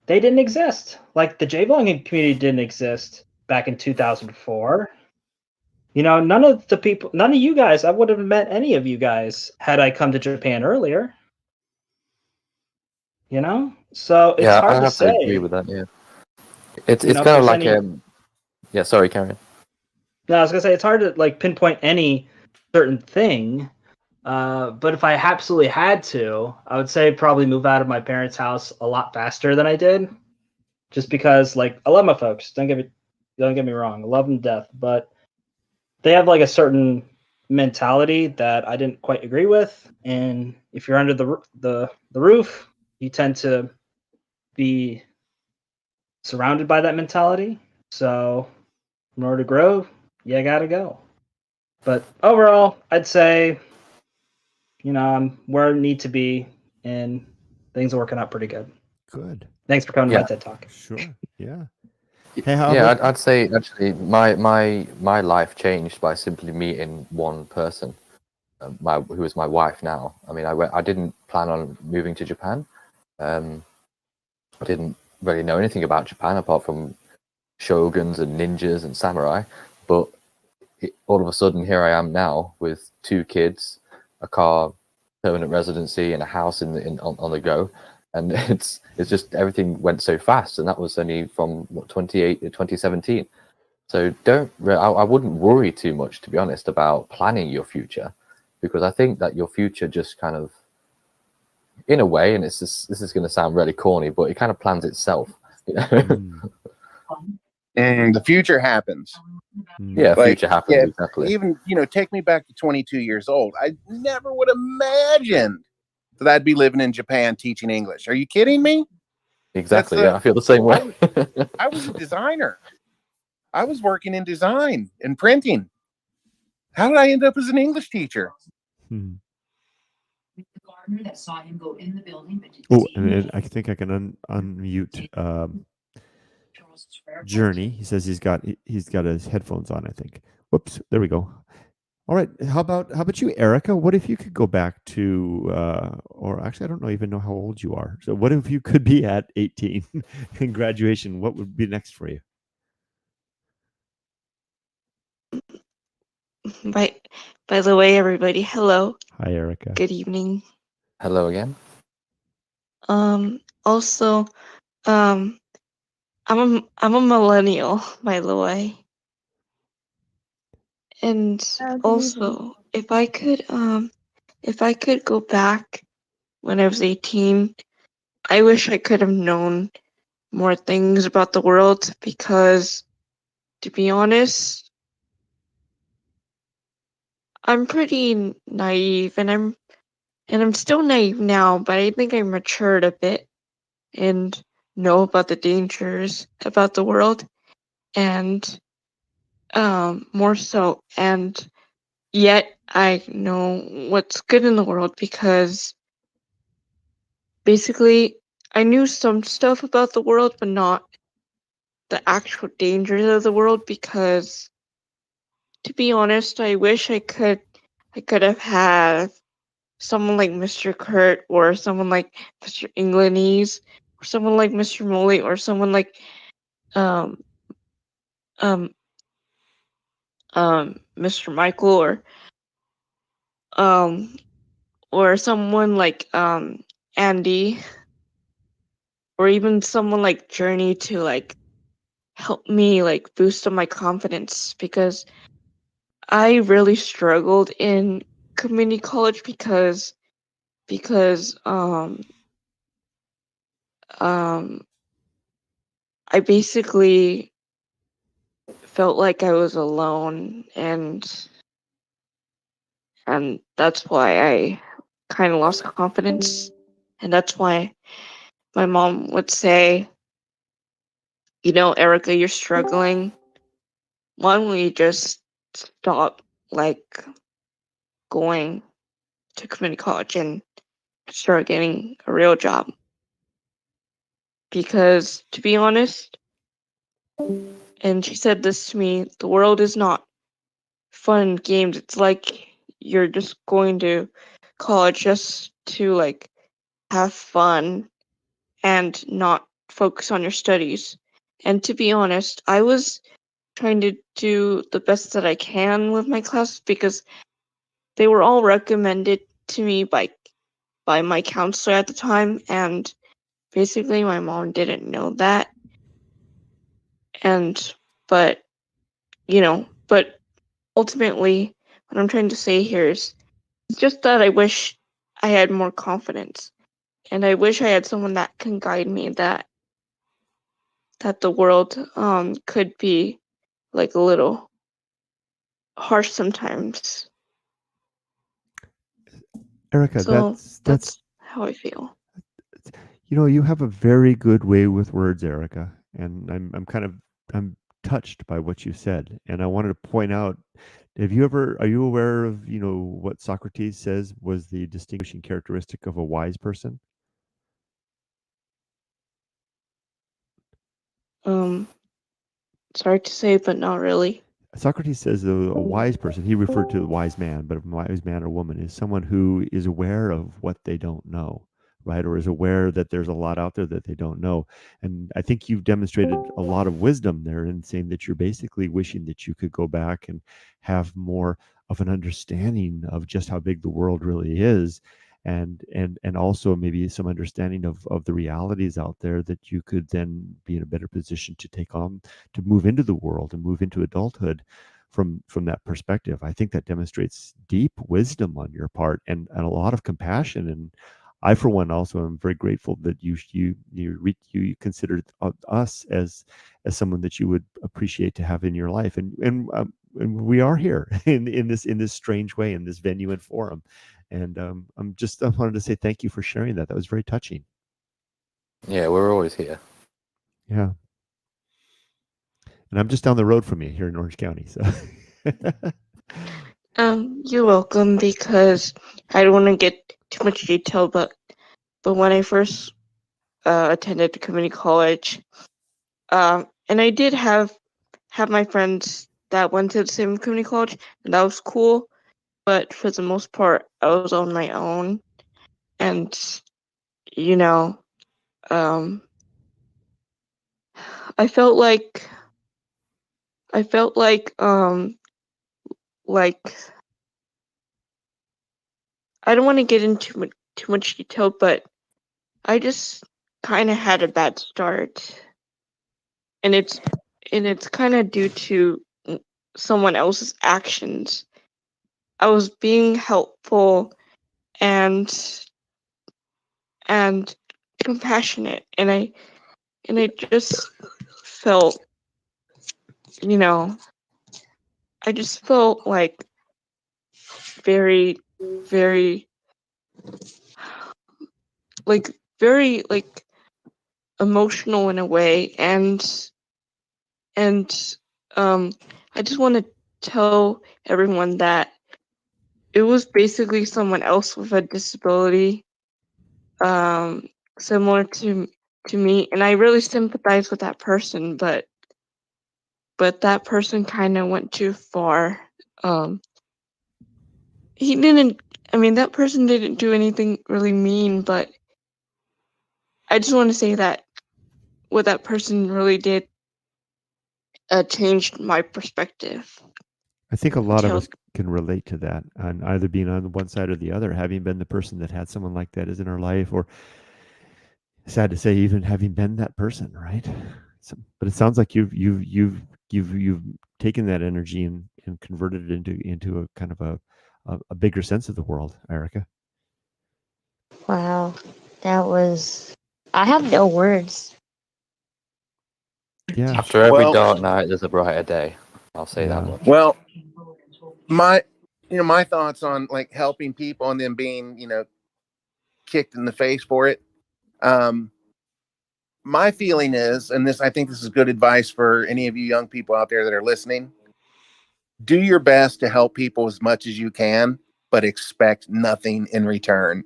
they didn't exist. Like the J-Belonging community didn't exist back in 2004. None of you guys, I would have met any of you guys had I come to Japan earlier. So it's hard I have to say. to agree with that. Yeah, it's kind of like yeah. Sorry, Karen. No, I was gonna say it's hard to pinpoint any certain thing. But if I absolutely had to, I would say probably move out of my parents' house a lot faster than I did. Just because, I love my folks. Don't get me wrong. I love them to death, but they have a certain mentality that I didn't quite agree with. And if you're under the roof, you tend to be surrounded by that mentality. So in order to grow, you gotta go. But overall, I'd say, I'm where I need to be, and things are working out pretty good. Good. Thanks for coming to my TED Talk. Sure. Yeah. Hey, I'd say actually my life changed by simply meeting one person, who is my wife now. I mean, I didn't plan on moving to Japan. I didn't really know anything about Japan apart from shoguns and ninjas and samurai, but all of a sudden here I am now with 2 kids, a car, permanent residency, and a house on the go. And it's just everything went so fast, and that was only from 2017. So I wouldn't worry too much, to be honest, about planning your future, because I think that your future just kind of, in a way, and this is going to sound really corny, but it kind of plans itself. and the future happens. Yeah, Like, future happens, yeah, exactly. even, take me back to 22 years old. I never would have imagined that I'd be living in Japan teaching English. Are you kidding me? Exactly. Yeah, I feel the same way. I was a designer. I was working in design and printing. How did I end up as an English teacher? Hmm. The gardener that saw him go in the building, but didn't Oh, see and him. I think I can unmute Charles Square. Journey. He says he's got his headphones on, I think. Whoops, there we go. All right. How about you, Erica? What if you could go back to or actually I don't even know how old you are. So what if you could be at 18 in graduation? What would be next for you? By the way, everybody, hello. Hi, Erica. Good evening. Hello again. Also, I'm a millennial, by the way. And also, if I could go back when I was 18, I wish I could have known more things about the world because, to be honest, I'm pretty naive and I'm still naive now, but I think I matured a bit and know about the dangers about the world and more so, and yet I know what's good in the world because basically I knew some stuff about the world but not the actual dangers of the world because, to be honest, I wish I could have had someone like Mr. Kurt or someone like Mr. Englandese or someone like Mr. Mully or someone like um Mr. Michael or someone like Andy or even someone like Journey to like help me like boost up my confidence because I really struggled in community college because I basically felt like I was alone and that's why I kind of lost confidence and that's why my mom would say, Erica, you're struggling. Why don't we just stop like going to community college and start getting a real job? Because to be honest, and she said this to me, the world is not fun games. It's like you're just going to college just to like have fun and not focus on your studies. And to be honest, I was trying to do the best that I can with my classes because they were all recommended to me by my counselor at the time, and basically my mom didn't know that. And but but ultimately what I'm trying to say here is it's just that I wish I had more confidence and I wish I had someone that can guide me that the world could be like a little harsh sometimes. Erica, So that's how I feel. you have a very good way with words, Erica, and I'm touched by what you said, and I wanted to point out. Are you aware of what Socrates says was the distinguishing characteristic of a wise person? Sorry to say, but not really. Socrates says a wise person, he referred to the wise man, but a wise man or woman is someone who is aware of what they don't know, right? Or is aware that there's a lot out there that they don't know. And I think you've demonstrated a lot of wisdom there in saying that you're basically wishing that you could go back and have more of an understanding of just how big the world really is. And also maybe some understanding of the realities out there that you could then be in a better position to take on, to move into the world and move into adulthood from that perspective. I think that demonstrates deep wisdom on your part and a lot of compassion. And I, for one, also am very grateful that you considered us as someone that you would appreciate to have in your life, and we are here in this strange way, in this venue and forum, and I wanted to say thank you for sharing that. That was very touching. Yeah, we're always here. Yeah, and I'm just down the road from you here in Orange County, so. You're welcome, because I don't want to get too much detail, but when I first attended the community college, and I did have my friends that went to the same community college, and that was cool. But for the most part, I was on my own, and I felt like like I don't want to get into too much detail, but I just kind of had a bad start, and it's kind of due to someone else's actions. I was being helpful and compassionate, and I just felt, I just felt like very, very, very emotional in a way, and I just want to tell everyone that it was basically someone else with a disability, similar to me, and I really sympathize with that person, but that person kind of went too far. That person didn't do anything really mean, but I just want to say that what that person really did changed my perspective. I think a lot of us can relate to that, on either being on one side or the other, having been the person that had someone like that is in our life, or sad to say, even having been that person, right? But it sounds like you've taken that energy and converted it into a kind of a bigger sense of the world, Erica. Wow, that was. I have no words. Yeah. After every dark night, there's a brighter day. I'll say that much. Well, my thoughts on like helping people and then being, kicked in the face for it. My feeling is, and I think this is good advice for any of you young people out there that are listening. Do your best to help people as much as you can, but expect nothing in return.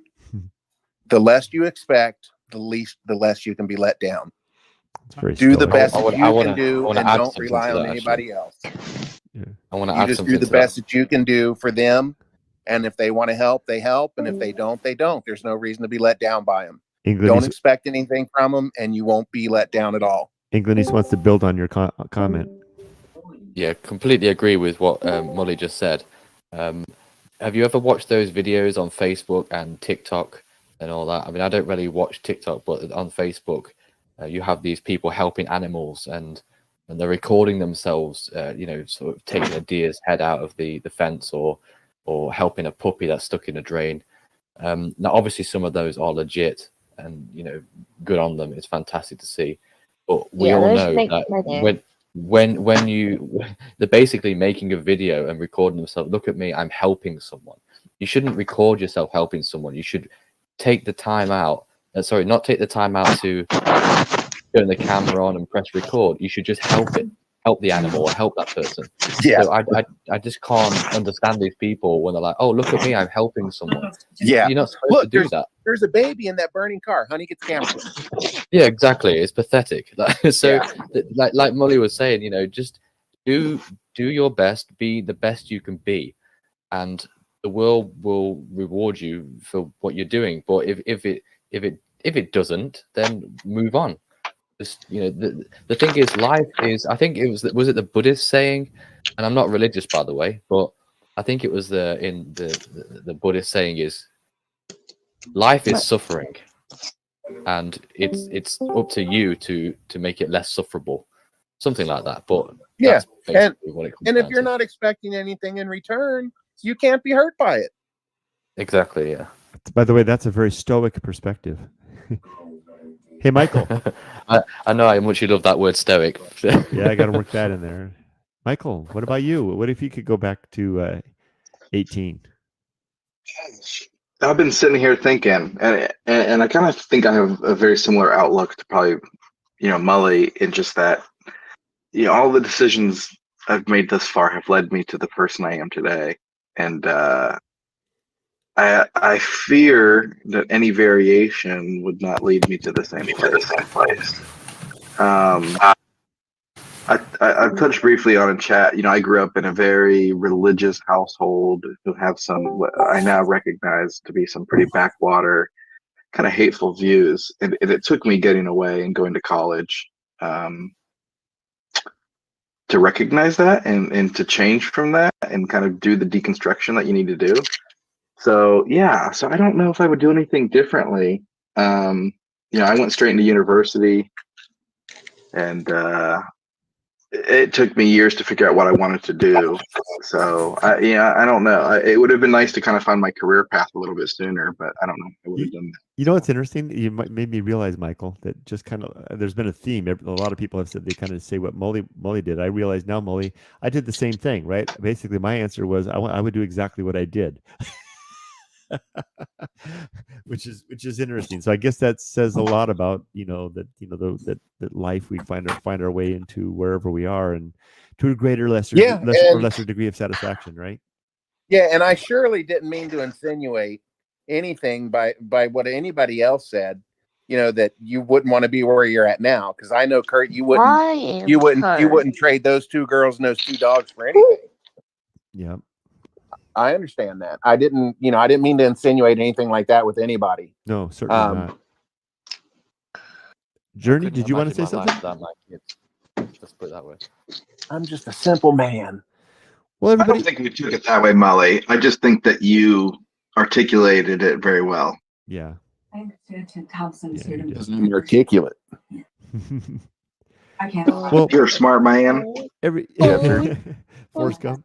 The less you expect, the less you can be let down. Do the best that you can do, and don't rely on anybody else. I want to You add just something do the to that. best that you can do for them, and if they want to help, they help, and if they don't, they don't. There's no reason to be let down by them. Don't expect anything from them, and you won't be let down at all. Englandese wants to build on your comment. Yeah, completely agree with what Molly just said. Have you ever watched those videos on Facebook and TikTok and all that? I mean, I don't really watch TikTok, but on Facebook, you have these people helping animals, and they're recording themselves, sort of taking a deer's head out of the fence, or helping a puppy that's stuck in a drain. Now, obviously, some of those are legit, and good on them. It's fantastic to see. But we all know that when they're basically making a video and recording themselves, look at me, I'm helping someone. You shouldn't record yourself helping someone. You should take the time out. Not take the time out to turn the camera on and press record. You should just help the animal, or help that person. Yeah. So I just can't understand these people when they're like, oh, look at me, I'm helping someone. Yeah. You're not supposed to do that. There's a baby in that burning car. Honey, get the camera. Yeah, exactly. It's pathetic. Like Molly was saying, just do your best, be the best you can be, and the world will reward you for what you're doing. But if it doesn't, then move on. Just, the thing is, life is. I think it was it the Buddhist saying, and I'm not religious, by the way, but I think it was the Buddhist saying is, life is suffering, and it's up to you to make it less sufferable, something like that. But yeah, that's what it comes and if down you're to. not expecting anything in return, you can't be hurt by it. Exactly. Yeah. By the way, that's a very stoic perspective. Hey, Michael. I know how much you love that word stoic. Yeah, I got to work that in there. Michael, what about you? What if you could go back to 18? I've been sitting here thinking, and I kind of think I have a very similar outlook to probably, Mully, in just that, all the decisions I've made thus far have led me to the person I am today. And I fear that any variation would not lead me to the same place. Um, I've touched briefly on in chat. I grew up in a very religious household who have some, what I now recognize to be some pretty backwater, kind of hateful views. And it took me getting away and going to college to recognize that and to change from that and kind of do the deconstruction that you need to do. So I don't know if I would do anything differently. I went straight into university, and it took me years to figure out what I wanted to do. So I don't know. It would have been nice to kind of find my career path a little bit sooner, but I don't know if I would have done that. You know what's interesting? You made me realize, Michael, that just kind of there's been a theme. A lot of people have said they kind of say what Mully did. I realize now, Mully, I did the same thing, right? Basically, my answer was I would do exactly what I did. which is interesting. So I guess that says a lot about that life we find our way into wherever we are, and to a greater lesser degree of satisfaction, right? Yeah, and I surely didn't mean to insinuate anything by what anybody else said. That you wouldn't want to be where you're at now, because I know, Kurt, you wouldn't trade those 2 girls and those 2 dogs for anything. Yeah. I understand that. I didn't mean to insinuate anything like that with anybody. No, certainly not. Journey, did you want to say something? Let's put it that way. I'm just a simple man. Well, everybody, I don't think we took it that way, Molly. I just think that you articulated it very well. Yeah. I'm articulate. I can't. Well, you're a smart man. Forrest Gump.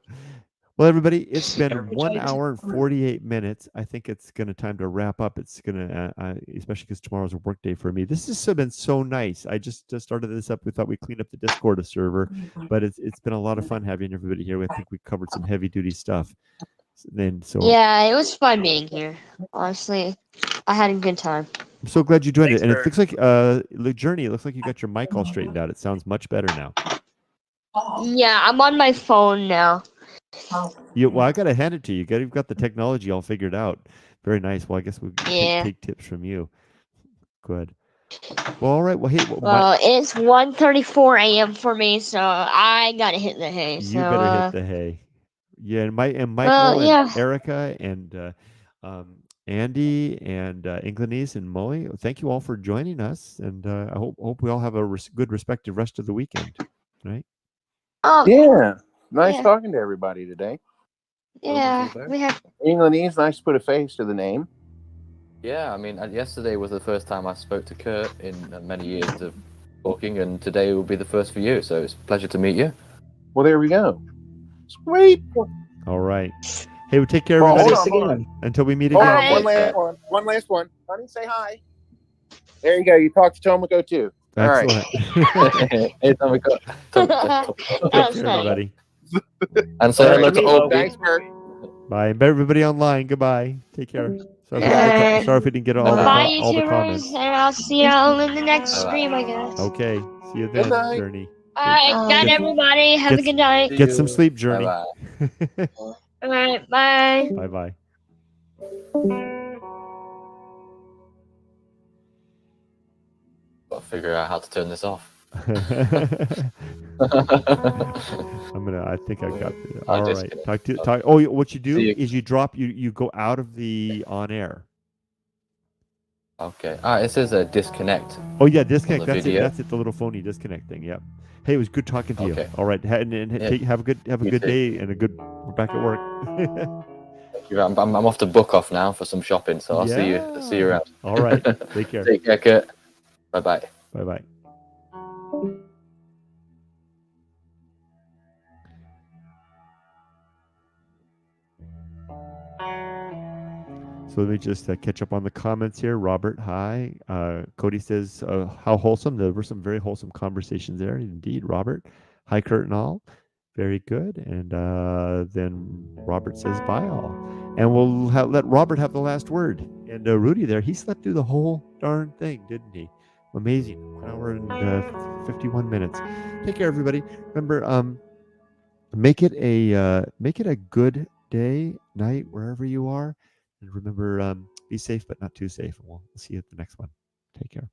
Well, everybody, it's been 1 hour and 48 minutes. I think it's time to wrap up. It's gonna, especially because tomorrow's a work day for me. This has been so nice. I just started this up. We thought we'd clean up the Discord server, but it's been a lot of fun having everybody here. I think we covered some heavy duty stuff. Yeah, it was fun being here. Honestly, I had a good time. I'm so glad you joined it. And it looks like Journey, it looks like you got your mic all straightened out. It sounds much better now. Yeah, I'm on my phone now. Well, I gotta hand it to you. You've got the technology all figured out. Very nice. Well, I guess we'll take tips from you. Good. Well, all right. Well, hey. It's 1:34 a.m. for me, so I gotta hit the hay. You better hit the hay. Yeah, and Michael and Erica and Andy and Inglenese and Molly, thank you all for joining us, and I hope we all have a good respective rest of the weekend. Right? Oh yeah. Nice talking to everybody today. Yeah, we have. Inglenese, nice to put a face to the name. Yeah, I mean, yesterday was the first time I spoke to Kurt in many years of talking, and today will be the first for you. So it's a pleasure to meet you. Well, there we go. Sweet. All right. Hey, take care, everybody. Hold on. Until we meet again. One last one. Honey, say hi. There you go. You talked to Tomoko too. Excellent. All right. Hey, Tomoko. Take care, everybody. And say hello to Obi. Thanks, Kurt. Bye. And everybody online. Goodbye. Take care. Sorry if we didn't get all the comments. And I'll see y'all in the next stream, I guess. Okay. See you then, Journey. Bye. Good everybody. Have a good night. Get some sleep, Journey. Bye-bye. All right. Bye. Bye-bye. Got to figure out how to turn this off. I think I've got it. All right. Talk. Oh, what you do is you go out of the on air. Okay. It says a disconnect. Oh yeah, disconnect. That's it. That's it. The little phony disconnect thing. Yep. Hey, it was good talking to you. All right. Have a good day and we're back at work. I'm off to book off now for some shopping, so I'll see you around. All right. Take care. Take care, Kurt. Bye-bye. Bye-bye. So let me just catch up on the comments here. Robert, hi. Cody says, how wholesome. There were some very wholesome conversations there. Indeed, Robert. Hi, Kurt and all. Very good. And then Robert says, bye all. And we'll let Robert have the last word. And Rudy there, he slept through the whole darn thing, didn't he? Amazing. 1 hour and 51 minutes. Take care, everybody. Remember, make it a good day, night, wherever you are. And remember, be safe, but not too safe. And we'll see you at the next one. Take care.